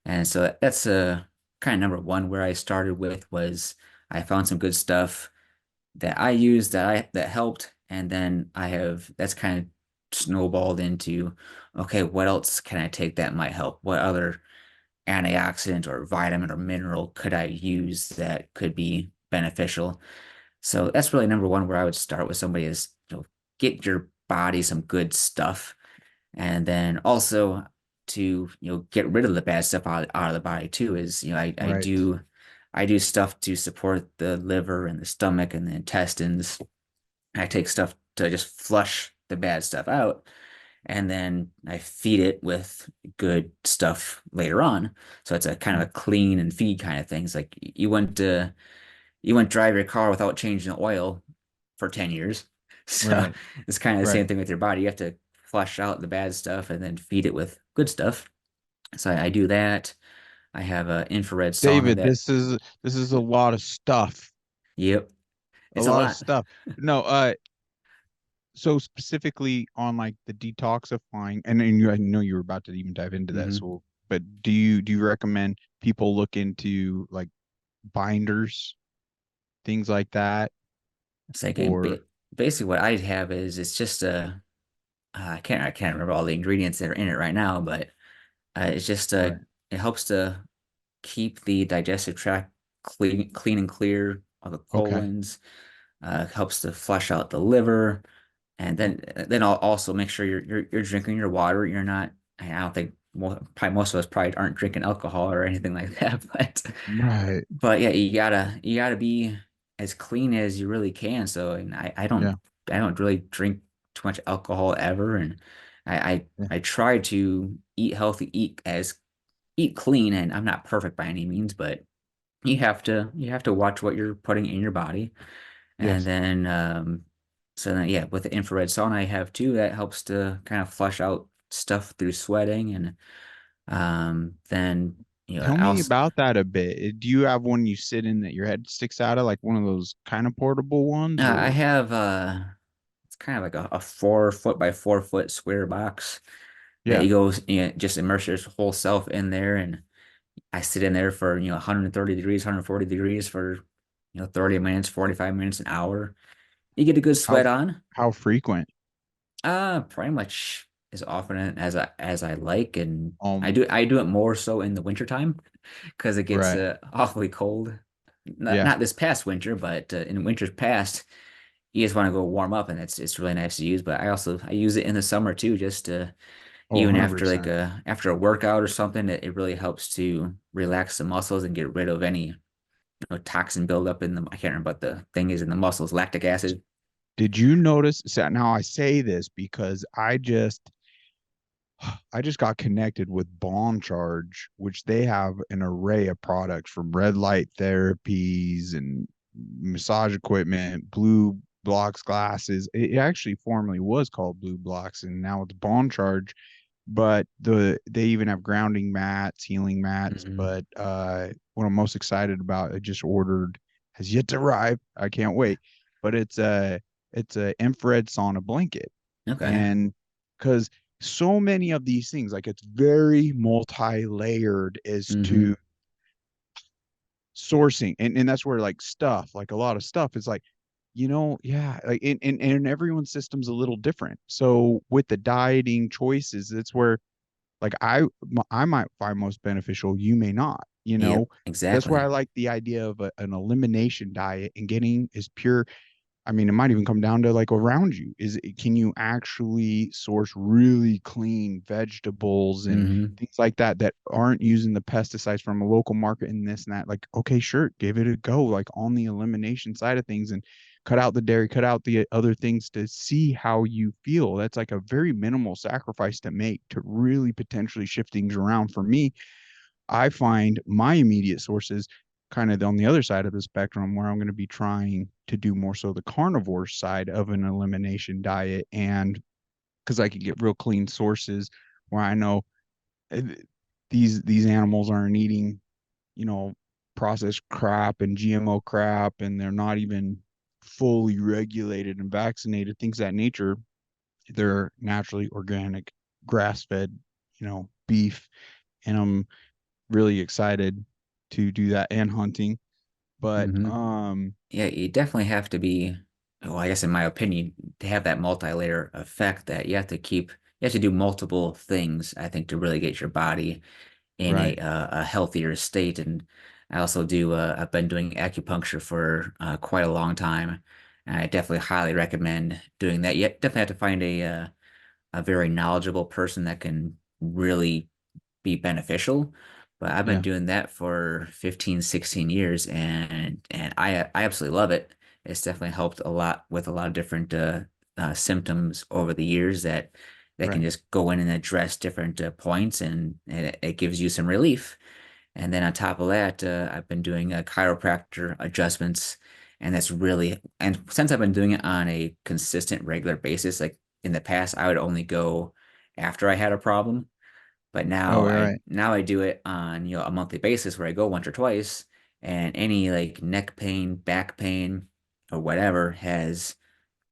B: And so that's kind of number one where I started with was I found some good stuff that I used that helped, and then I have that's kind of snowballed into, okay, what else can I take that might help? What other antioxidant or vitamin or mineral could I use that could be beneficial? So that's really number one where I would start with somebody is, get your body some good stuff, and then also to, get rid of the bad stuff out of the body too is,
A: Right.
B: I do stuff to support the liver and the stomach and the intestines. I take stuff to just flush the bad stuff out, and then I feed it with good stuff later on. So it's a kind of
A: Mm,
B: a clean and feed kind of things. Like you wouldn't drive your car without changing the oil for 10 years. So
A: right.
B: it's kind of the
A: Right.
B: same thing with your body. You have to flush out the bad stuff and then feed it with good stuff. So I do that. I have an infrared sauna
A: David,
B: that,
A: this is a lot of stuff.
B: yep,
A: A
B: it's a
A: lot of
B: lot.
A: stuff. No, so specifically on like the detoxifying, and I know you were about to even dive into that.
B: Hmm.
A: So, but do you recommend people look into like binders, things like that,
B: It's like
A: or
B: basically what I have is it's just I can't remember all the ingredients that are in it right now, but it's just
A: right?
B: it helps to keep the digestive tract clean and clear of the
A: Okay,
B: colons. Helps to flush out the liver, and then I'll also make sure you're drinking your water. You're not. I don't think probably most of us probably aren't drinking alcohol or anything like that,
A: right,
B: but yeah, you gotta be as clean as you really can. So, and
A: yeah,
B: I don't really drink too much alcohol ever, and I I,
A: yeah,
B: I try to eat healthy, eat clean, and I'm not perfect by any means, but you have to watch what you're putting in your body. And
A: yes.
B: then so then yeah, with the infrared sauna I have too, that helps to kind of flush out stuff through sweating. And then
A: Tell
B: I
A: me
B: also
A: about that a bit. Do you have one you sit in that your head sticks out of, like one of those kind of portable ones,
B: I
A: or
B: have it's kind of like a 4 foot by 4 foot square box that
A: yeah?
B: just immerse your whole self in there. And I sit in there for 130 degrees, 140 degrees for 30 minutes, 45 minutes, an hour. You get a good
A: How
B: sweat on.
A: how frequent?
B: Pretty much as often as I like, and I
A: Um,
B: do I do it more so in the wintertime because it gets
A: right,
B: awfully cold. Not
A: yeah,
B: not this past winter, but in winters past, you just want to go warm up, and it's really nice to use. But I use it in the summer too, just to
A: Oh,
B: even after
A: 100%.
B: after a workout or something, it really helps to relax the muscles and get rid of any toxin buildup in them. I can't remember what the thing is in the muscles, lactic acid.
A: Did you notice? So now I say this because I just got connected with Bond Charge, which they have an array of products from red light therapies and massage equipment, blue blocks glasses. It actually formerly was called Blue Blocks, and now it's Bond Charge. But they even have grounding mats, healing mats.
B: Hmm.
A: But what I'm most excited about, I just ordered, has yet to arrive. I can't wait. But it's a infrared sauna blanket,
B: Okay.
A: and because so many of these things, like it's very multi-layered as
B: Hmm.
A: to sourcing, and that's where like stuff, like a lot of stuff is like, yeah, like and everyone's system's a little different. So with the dieting choices, it's where like I might find most beneficial, you may not,
B: Yep,
A: that's why
B: exactly.
A: I like the idea of an elimination diet and getting as pure. I mean, it might even come down to like around you. Can you actually source really clean vegetables and
B: Hmm.
A: things like that that aren't using the pesticides from a local market and this and that? Like, okay, sure, give it a go, like on the elimination side of things, and cut out the dairy, cut out the other things to see how you feel. That's like a very minimal sacrifice to make to really potentially shift things around. For me, I find my immediate sources kind of on the other side of the spectrum where I'm going to be trying to do more so the carnivore side of an elimination diet. And because I can get real clean sources where I know eh, these animals aren't eating, you know, processed crap and GMO crap, and they're not even fully regulated and vaccinated, things of that nature. They're naturally organic, grass fed, beef. And I'm really excited to do that and hunting. But
B: Hmm. Yeah, you definitely have to be, well, I guess in my opinion, to have that multi-layer effect that you have to do multiple things, I think, to really get your body in
A: right.
B: a healthier state. And I also I've been doing acupuncture for quite a long time. And I definitely highly recommend doing that. You definitely have to find a very knowledgeable person that can really be beneficial. But I've been
A: Yeah.
B: doing that for 15, 16 years and I absolutely love it. It's definitely helped a lot with a lot of different symptoms over the years that can
A: Right.
B: just go in and address different points and it gives you some relief. And then on top of that, I've been doing chiropractor adjustments, and and since I've been doing it on a consistent, regular basis, like in the past, I would only go after I had a problem, but
A: Oh, you're right.
B: now I do it on, a monthly basis where I go once or twice, and any like neck pain, back pain, or whatever has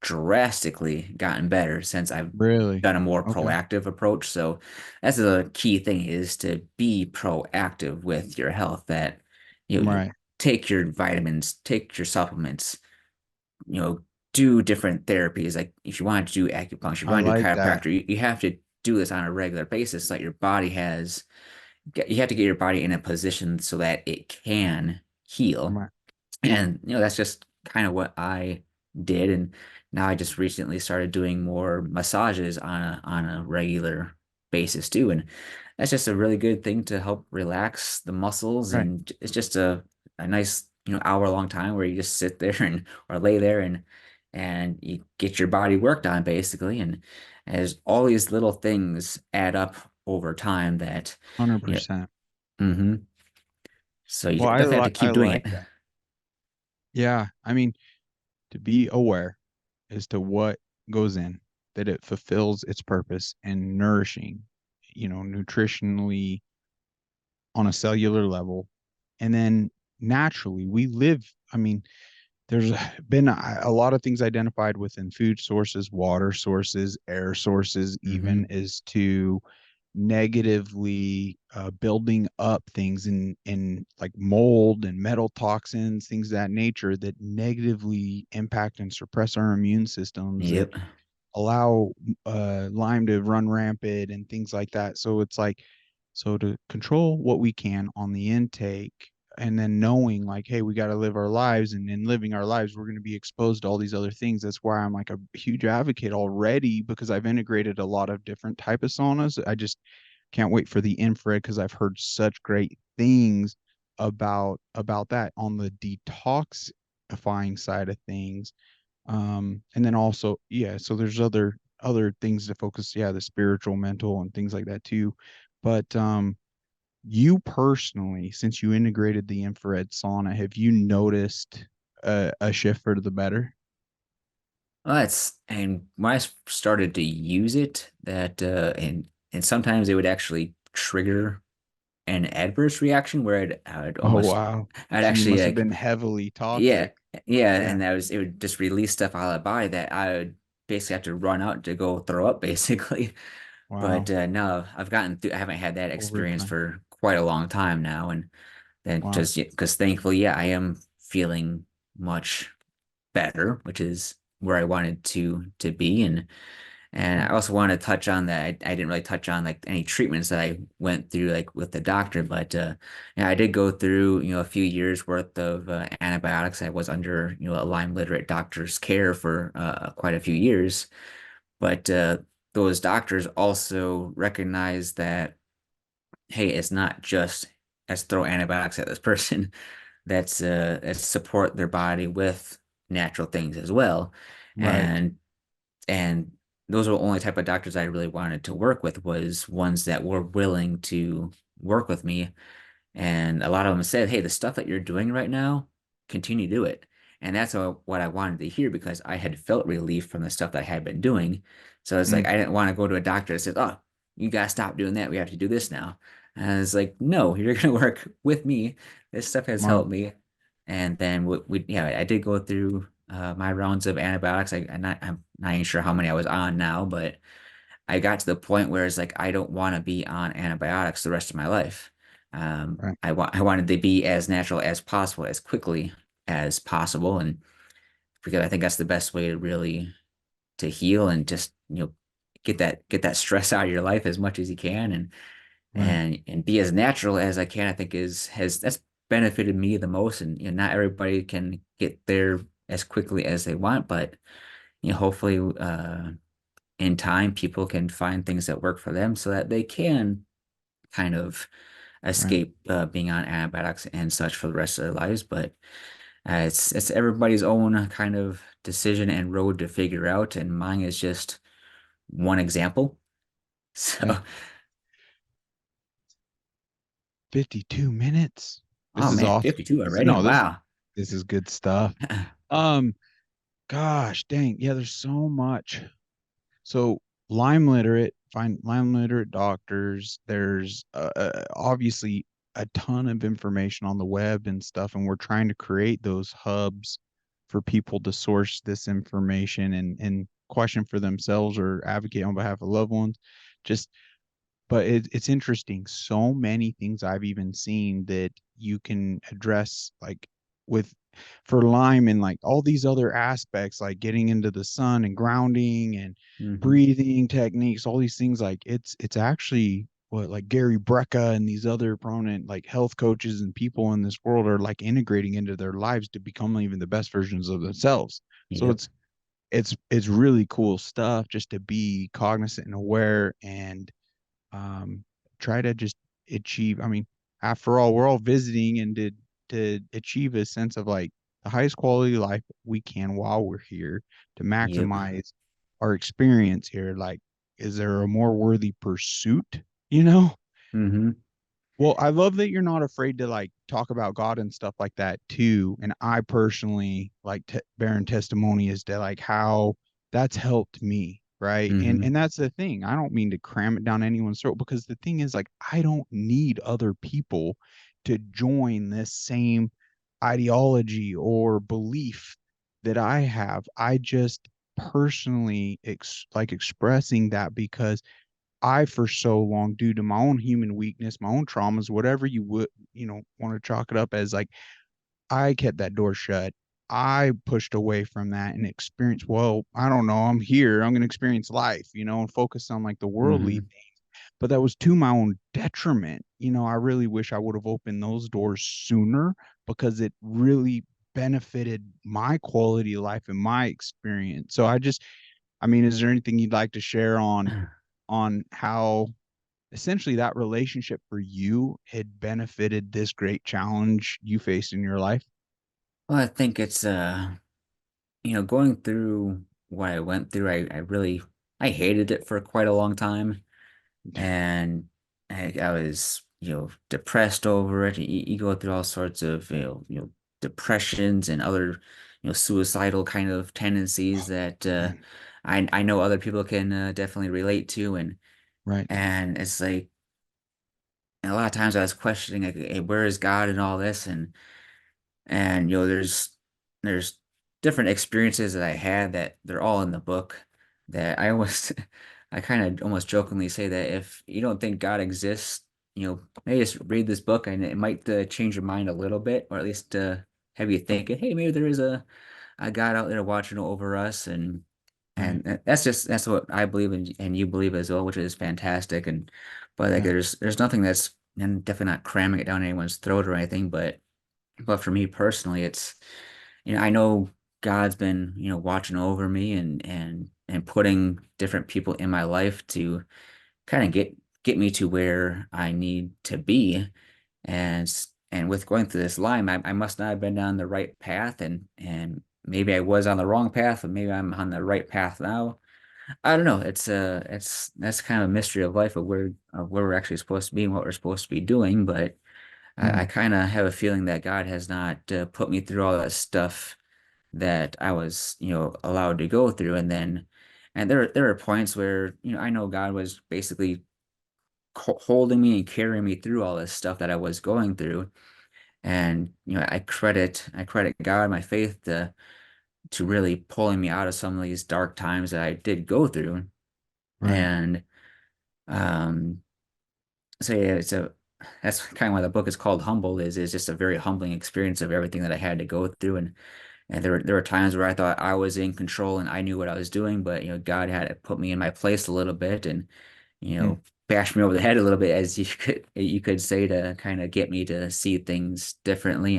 B: drastically gotten better since I've
A: Really?
B: done a more
A: Okay.
B: proactive approach. So that's a key thing is to be proactive with your health that you
A: Right.
B: take your vitamins, take your supplements, you know, do different therapies. Like if you want to do acupuncture, if you
A: I
B: want to do
A: like that.
B: chiropractor, you have to do this on a regular basis so that you have to get your body in a position so that it can heal.
A: Right.
B: And that's just kind of what I did. And now I just recently started doing more massages on a regular basis too. And that's just a really good thing to help relax the muscles.
A: Right.
B: And it's just a nice, hour long time where you just sit there and or lay there and you get your body worked on basically. And as all these little things add up over time that, you know,
A: 100%.
B: hmm so you
A: Well,
B: definitely have to
A: I
B: keep doing
A: like
B: it.
A: that. Yeah. I mean, to be aware as to what goes in, that it fulfills its purpose and nourishing, nutritionally on a cellular level. And then naturally, we live, I mean, there's been a lot of things identified within food sources, water sources, air sources, even
B: Hmm.
A: as to negatively building up things in like mold and metal toxins, things of that nature that negatively impact and suppress our immune systems, that
B: Yep.
A: allow Lyme to run rampant and things like that. So it's like, so to control what we can on the intake, and then knowing like, hey, we got to live our lives, and in living our lives we're going to be exposed to all these other things. That's why I'm like a huge advocate already, because I've integrated a lot of different type of saunas. I just can't wait for the infrared, because I've heard such great things about that on the detoxifying side of things. And then also, yeah, so there's other things to focus, yeah, the spiritual, mental, and things like that too. But you personally, since you integrated the infrared sauna, have you noticed a shift for the better?
B: Well, that's and when I started to use it, that and sometimes it would actually trigger an adverse reaction where I'd
A: Oh
B: almost
A: wow.
B: I'd
A: So you
B: actually
A: must have
B: like
A: been heavily
B: yeah,
A: toxic.
B: yeah,
A: Yeah.
B: and that was it would just release stuff out of the body that I would basically have to run out to go throw up basically. But
A: Wow.
B: no, I've gotten through. I haven't had that
A: Over
B: experience
A: time.
B: for quite a long time now, and then
A: Wow.
B: just because thankfully, yeah, I am feeling much better, which is where I wanted to be, and I
A: Right.
B: also want to touch on that. I didn't really touch on like any treatments that I went through like with the doctor, but yeah, I did go through, a few years worth of antibiotics. I was under, a Lyme literate doctor's care for quite a few years. But those doctors also recognize that, hey, it's not just let's throw antibiotics at this person. That's support their body with natural things as well.
A: Right.
B: And those are the only type of doctors I really wanted to work with was ones that were willing to work with me. And a lot of them said, hey, the stuff that you're doing right now, continue to do it. And that's what I wanted to hear because I had felt relief from the stuff that I had been doing. So it's like
A: Mm,
B: I didn't want to go to a doctor that says, oh, you gotta stop doing that. We have to do this now. And I was like, no, you're gonna work with me. This stuff has
A: smart.
B: helped me. And then yeah, I did go through my rounds of antibiotics. I'm not even sure how many I was on now, but I got to the point where it's like I don't want to be on antibiotics the rest of my life.
A: Right.
B: I wanted to be as natural as possible, as quickly as possible, and because I think that's the best way to really to heal and just get that stress out of your life as much as you can,
A: Right.
B: and be as natural as I can. I think is has that's benefited me the most, and not everybody can get there as quickly as they want, but hopefully in time, people can find things that work for them so that they can kind of
A: Right.
B: escape being on antibiotics and such for the rest of their lives. But it's everybody's own kind of decision and road to figure out, and mine is just one example.
A: Yeah.
B: So,
A: 52 minutes. This
B: oh
A: is
B: man,
A: awesome.
B: 52 already. Wow.
A: This is good stuff. Um, Gosh, dang. Yeah, there's so much. So find Lyme literate doctors. There's obviously a ton of information on the web and stuff, and we're trying to create those hubs for people to source this information and question for themselves or advocate on behalf of loved ones. Just but it's interesting. So many things I've even seen that you can address, like with for Lyme and like all these other aspects, like getting into the sun and grounding and
B: Hmm.
A: breathing techniques, all these things. Like it's actually what like Gary Brecka and these other prominent like health coaches and people in this world are like integrating into their lives to become even the best versions of themselves. So
B: Yep.
A: it's really cool stuff just to be cognizant and aware and um, try to just achieve. I mean, after all, we're all visiting and to achieve a sense of like the highest quality of life we can while we're here to
B: Yep.
A: maximize our experience here. Like, is there a more worthy pursuit? You know?
B: Hmm.
A: Well, I love that you're not afraid to like talk about God and stuff like that too. And I personally like bearing testimony as to like how that's helped me, right?
B: Hmm.
A: And that's the thing. I don't mean to cram it down anyone's throat because the thing is like I don't need other people to join this same ideology or belief that I have. I just personally like expressing that because I, for so long, due to my own human weakness, my own traumas, whatever you would, want to chalk it up as, like, I kept that door shut. I pushed away from that and experienced, well, I don't know, I'm here. I'm going to experience life, and focus on like the worldly
B: Hmm.
A: thing. but that was to my own detriment. I really wish I would have opened those doors sooner because it really benefited my quality of life and my experience. So I mean, is there anything you'd like to share on how essentially that relationship for you had benefited this great challenge you faced in your life?
B: Well, I think it's going through what I went through, I hated it for quite a long time. And I was, depressed over it. You go through all sorts of, depressions and other, suicidal kind of tendencies that
A: Man,
B: I know other people can definitely relate to,
A: right,
B: and it's like a lot of times I was questioning, like, hey, where is God in all this? And there's different experiences that I had that they're all in the book that I almost I kind of almost jokingly say that if you don't think God exists, maybe just read this book and it might change your mind a little bit, or at least have you thinking, hey, maybe there is a God out there watching over us, and
A: right.
B: that's what I believe in, and you believe as well, which is fantastic. And but like
A: Yeah,
B: there's nothing that's, and definitely not cramming it down anyone's throat or anything, but for me personally, it's, I know God's been, watching over me and putting different people in my life to kind of get me to where I need to be. And with going through this Lyme, I must not have been down the right path, and maybe I was on the wrong path, but maybe I'm on the right path now. I don't know. It's that's kind of a mystery of life, of where we're actually supposed to be and what we're supposed to be doing, but I
A: mm,
B: kind of have a feeling that God has not put me through all that stuff that I was, allowed to go through. And there are points where, I know God was basically holding me and carrying me through all this stuff that I was going through. And, I credit God, my faith, to really pulling me out of some of these dark times that I did go through.
A: right,
B: And, um, so yeah, that's kind of why the book is called Humble, is just a very humbling experience of everything that I had to go through. And there were times where I thought I was in control and I knew what I was doing, but God had to put me in my place a little bit and,
A: mm,
B: bash me over the head a little bit, as you could say, to kind of get me to see things differently.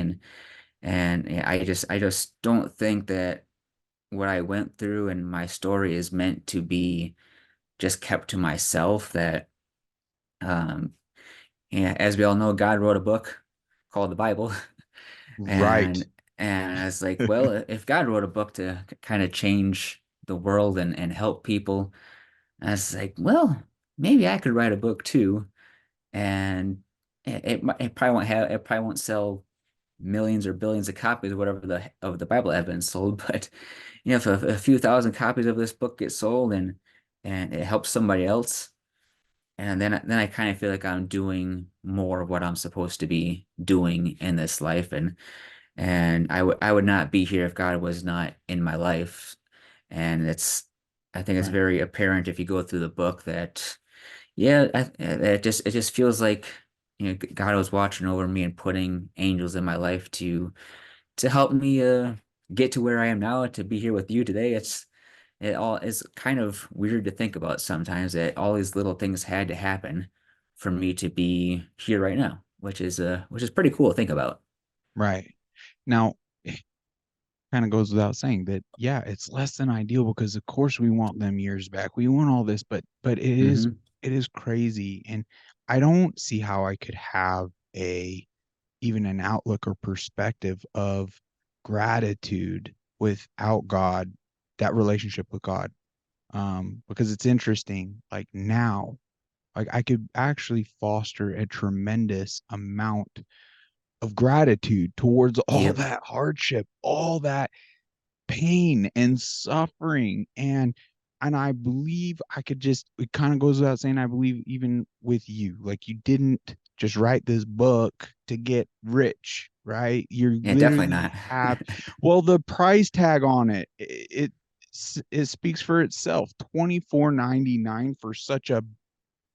B: And yeah, I just don't think that what I went through and my story is meant to be just kept to myself. That um yeah, as we all know, God wrote a book called the Bible.
A: right,
B: And I was like, well, if God wrote a book to kind of change the world and help people, I was like, well, maybe I could write a book too. And it probably won't sell millions or billions of copies or whatever of the Bible have been sold, but if a few thousand copies of this book get sold and it helps somebody else, and then I kind of feel like I'm doing more of what I'm supposed to be doing in this life. And I would not be here if God was not in my life. And I think it's
A: right,
B: very apparent if you go through the book that, yeah, it just feels like, God was watching over me and putting angels in my life to help me get to where I am now, to be here with you today. It's kind of weird to think about sometimes, that all these little things had to happen for me to be here right now, which is pretty cool to think about.
A: right. Now, it kind of goes without saying that, yeah, it's less than ideal because of course we want them years back. We want all this, but
B: Hmm.
A: it is crazy. And I don't see how I could have a even an outlook or perspective of gratitude without God, that relationship with God. Because it's interesting, like now, like I could actually foster a tremendous amount of gratitude towards all
B: Yep.
A: that hardship, all that pain and suffering. And I believe I could just, it kind of goes without saying, I believe even with you, like you didn't just write this book to get rich, right? You
B: Yeah, definitely
A: literally
B: not.
A: have, well, the price tag on it speaks for itself. 24.99 for such a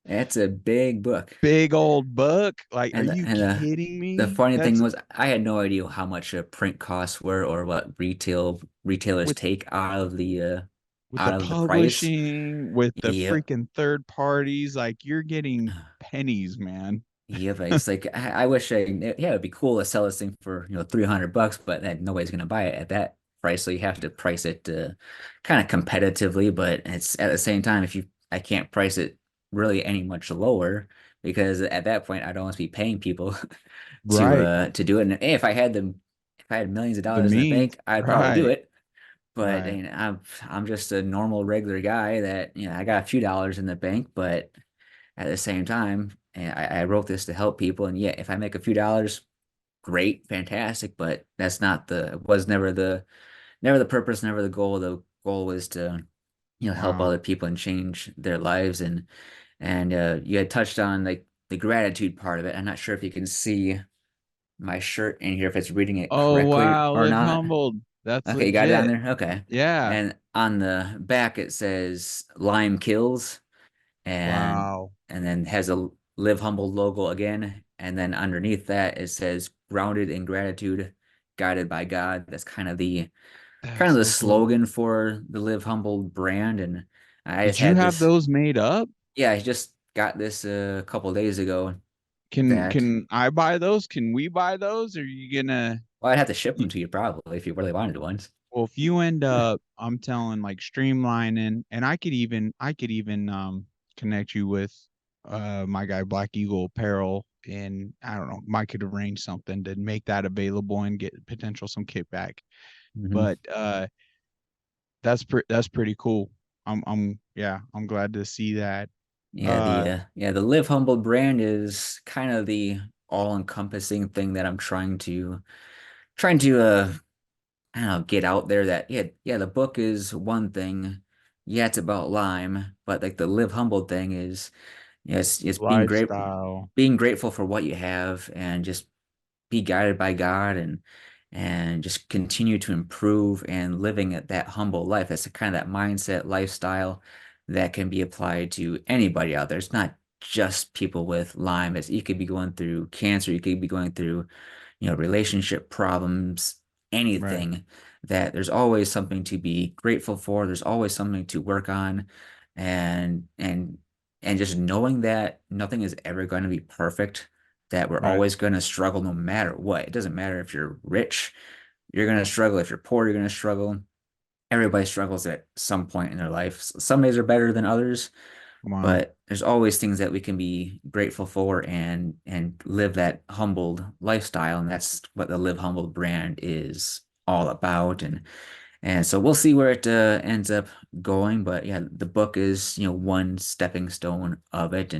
B: It's a big book.
A: big old book. Like, are
B: And
A: you kidding
B: the
A: me?
B: funny thing
A: That's
B: was, I had no idea how much print costs were, or what retailers
A: with
B: take out of the.
A: with the
B: out of the price.
A: publishing, with the
B: Yep.
A: freaking third parties, like you're getting pennies, man.
B: Yeah, but it's like I wish yeah, it'd be cool to sell this thing for, $300, but then nobody's gonna buy it at that price. So you have to price it kind of competitively, but it's at the same time, if you I can't price it really any much lower because at that point I'd almost be paying people
A: Right.
B: to do it. And hey, if I had millions of
A: The
B: dollars in the
A: means.
B: bank, I'd probably do
A: Right.
B: it. But
A: Right.
B: I'm just a normal regular guy that, I got a few dollars in the bank, but at the same time, and I wrote this to help people. And yeah, if I make a few dollars, great, fantastic. But that's not the was never the purpose, never the goal. The goal was to help
A: Wow.
B: other people and change their lives. And you had touched on like the gratitude part of it. I'm not sure if you can see my shirt in here if it's reading it
A: Oh
B: correctly
A: wow,
B: or
A: live
B: not.
A: humbled. That's
B: Okay, you got it on
A: legit.
B: there. Okay,
A: Yeah.
B: and on the back it says Lyme kills and
A: Wow.
B: and then has a Live Humble logo again, and then underneath that it says grounded in gratitude, guided by God. That's kind
A: That's
B: of the
A: so cool.
B: slogan for the Live Humble brand. And I just
A: Did you
B: had
A: have
B: this,
A: those made up?
B: yeah, I just got this a couple days ago
A: Can
B: that,
A: can I buy those? Can we buy those? Are you gonna
B: well, I'd have to ship them to you probably if you really wanted ones.
A: well, if you end up, I'm telling like streamlining, and I could even connect you with my guy Black Eagle Apparel, and I don't know, Mike could arrange something to make that available and get potential some kickback.
B: Hmm.
A: But that's pretty cool. I'm yeah, I'm glad to see that. Uh
B: The Live Humble brand is kind of the all-encompassing thing that I'm trying to I don't know, get out there that yeah, the book is one thing. Yeah, it's about Lyme, but like the Live Humble thing is, it's
A: lifestyle.
B: being grateful for what you have and just be guided by God and just continue to improve and living at that humble life. That's the kind of that mindset, lifestyle that can be applied to anybody out there. It's not just people with Lyme. You could be going through cancer, you could be going through, relationship problems,
A: Right,
B: anything, that there's always something to be grateful for. There's always something to work on. And and and just knowing that nothing is ever going to be perfect, that we're
A: right,
B: always going to struggle no matter what. It doesn't matter if you're rich, you're going to struggle. If you're poor, you're going to struggle. Everybody struggles at some point in their life. Some days are better than others,
A: come on.
B: but there's always things that we can be grateful for and live that humbled lifestyle. And that's what the Live Humbled brand is all about. And so we'll see where it ends up going. But yeah, the book is, one stepping stone of it.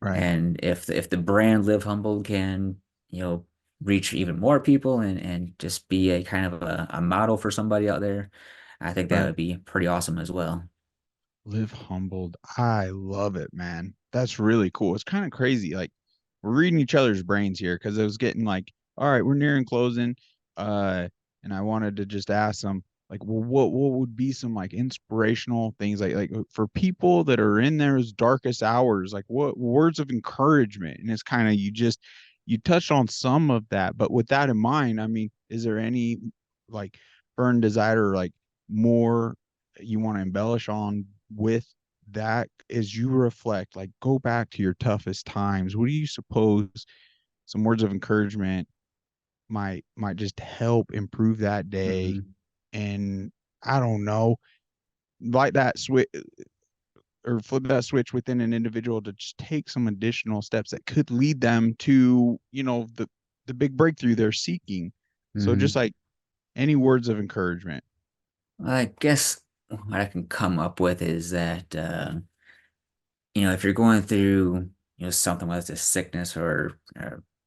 A: Right,
B: And if the brand Live Humble can, you know, reach even more people and just be a kind of a model for somebody out there, I think that
A: right.
B: would be pretty awesome as well.
A: Live humbled. I love it, man. That's really cool. It's kind of crazy. Like we're reading each other's brains here because it was getting like, all right, we're nearing closing. Uh, and I wanted to just ask them like, well, what would be some like inspirational things like for people that are in those darkest hours, like what words of encouragement? And it's kind of you touched on some of that, but with that in mind, I mean, is there any like burn desire or like more you want to embellish on with that as you reflect, like go back to your toughest times? What do you suppose some words of encouragement might just help improve that day?
B: Hmm.
A: And I don't know, like that switch or flip that switch within an individual to just take some additional steps that could lead them to, the big breakthrough they're seeking. So just
B: Hmm.
A: like any words of encouragement.
B: I guess what I can come up with is that, if you're going through, something whether it's a sickness or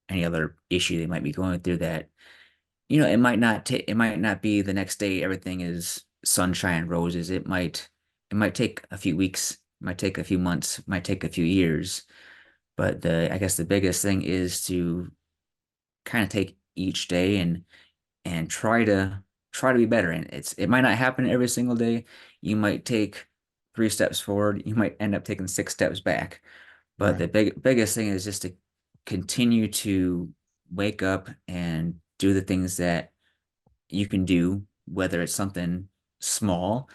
B: any other issue they might be going through, that, it might not be the next day everything is sunshine and roses. It might take a few weeks, it might take a few months, it might take a few years. But I guess the biggest thing is to kind of take each day and try to be better. And it might not happen every single day. You might take 3 steps forward, you might end up taking 6 steps back. But the
A: Right.
B: biggest thing is just to continue to wake up and do the things that you can do, whether it's something small,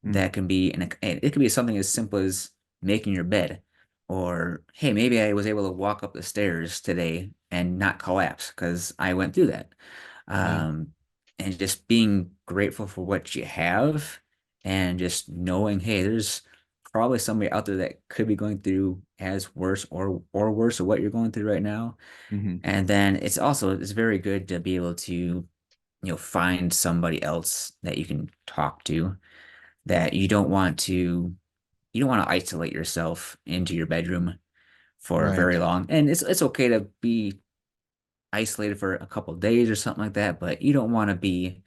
A: Mm.
B: That can be, and it could be something as simple as making your bed, or hey, maybe I was able to walk up the stairs today and not collapse because I went through that.
A: Yeah.
B: Um, and just being grateful for what you have, and just knowing, hey, there's probably somebody out there that could be going through as worse or worse of what you're going through right now.
A: Hmm.
B: And then it's very good to be able to, find somebody else that you can talk to, that you don't want to isolate yourself into your bedroom for
A: Right.
B: very long. And it's okay to be isolated for a couple of days or something like that, but you don't want to be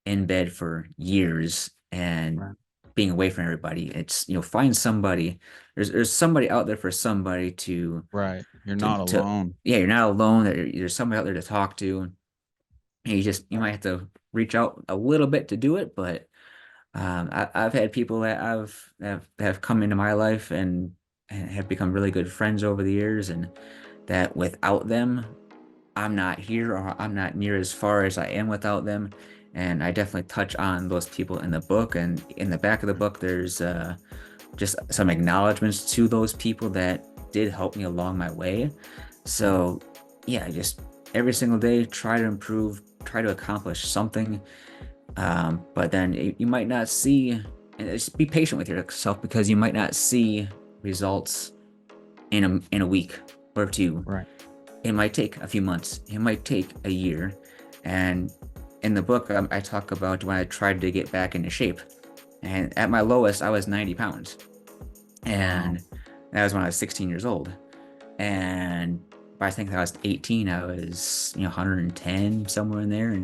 B: in bed for years and
A: Right.
B: being away from everybody. It's, find somebody. There's somebody out there for somebody
A: Right. You're
B: to
A: not
B: to
A: alone.
B: yeah, you're not alone. There's somebody out there to talk to. And you
A: Right.
B: might have to reach out a little bit to do it, but I've had people that have come into my life and have become really good friends over the years, and that without them, I'm not here, or I'm not near as far as I am without them. And I definitely touch on those people in the book. And in the back of the book, there's just some acknowledgments to those people that did help me along my way.
A: Mhm.
B: So, yeah, just every single day, try to improve, try to accomplish something. But then you might not see, and just be patient with yourself, because you might not see results in a week or two.
A: Right.
B: It might take a few months. It might take a year. And in the book, I talk about when I tried to get back into shape. And at my lowest, I was 90 pounds.
A: Wow.
B: And that was when I was 16 years old. And by I think I was 18, I was, 110, somewhere in there.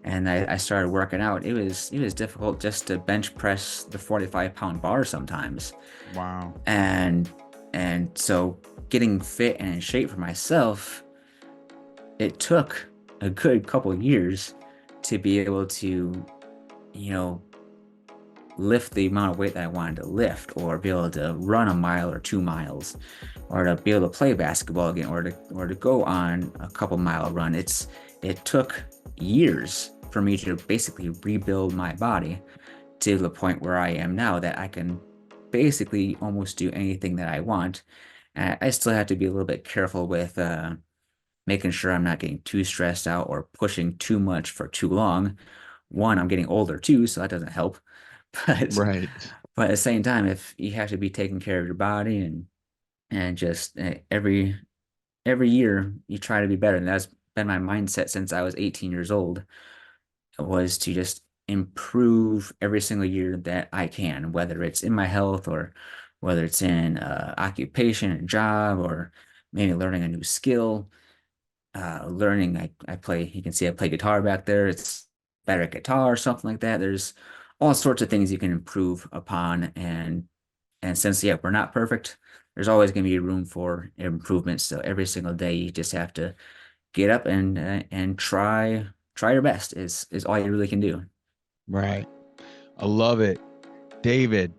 B: And I started working out. It was difficult just to bench press the 45-pound bar sometimes.
A: Wow.
B: And so getting fit and in shape for myself, it took a good couple of years to be able to, you know, lift the amount of weight that I wanted to lift, or be able to run a mile or 2 miles, or to be able to play basketball again, or to go on a couple mile run. It took years for me to basically rebuild my body to the point where I am now, that I can basically almost do anything that I want. And I still have to be a little bit careful with making sure I'm not getting too stressed out or pushing too much for too long. One, I'm getting older too, so that doesn't help. But
A: Right.
B: at the same time, if you have to be taking care of your body, and just every year you try to be better. And that's been my mindset since I was 18 years old, was to just improve every single year that I can, whether it's in my health, or whether it's in occupation and job, or maybe learning a new skill. Learning, I play, you can see I play guitar back there. It's better at guitar or something like that. There's all sorts of things you can improve upon. And since, yeah, we're not perfect, there's always going to be room for improvement. So every single day, you just have to get up and try your best, is all you really can do.
A: Right. I love it. David,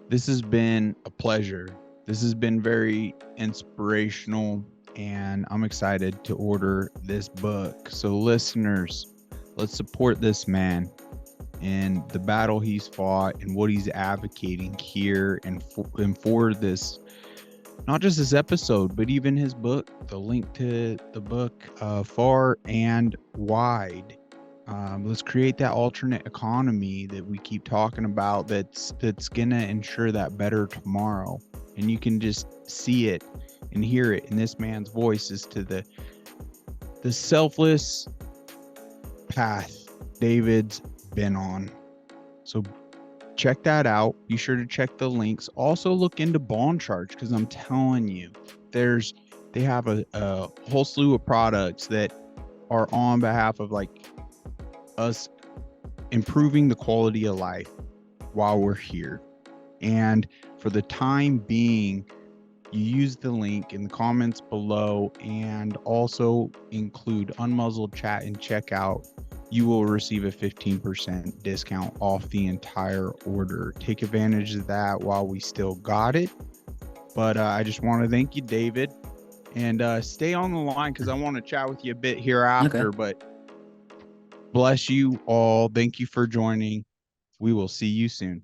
A: this has been a pleasure. This has been very inspirational, and I'm excited to order this book. So, listeners, let's support this man and the battle he's fought and what he's advocating here, and for this, not just this episode, but even his book. The link to the book, far and wide. Let's create that alternate economy that we keep talking about. That's gonna ensure that better tomorrow, and you can just see it and hear it in this man's voice as to the selfless path David's been on. So check that out. Be sure to check the links. Also look into Bond Charge, because I'm telling you, there's they have a whole slew of products that are on behalf of like us improving the quality of life while we're here. And for the time being, you use the link in the comments below, and also include Unmuzzled Chat and checkout. You will receive a 15% discount off the entire order. Take advantage of that while we still got it. But I just want to thank you, David, and stay on the line because I want to chat with you a bit
B: Okay.
A: hereafter. But bless you all. Thank you for joining. We will see you soon.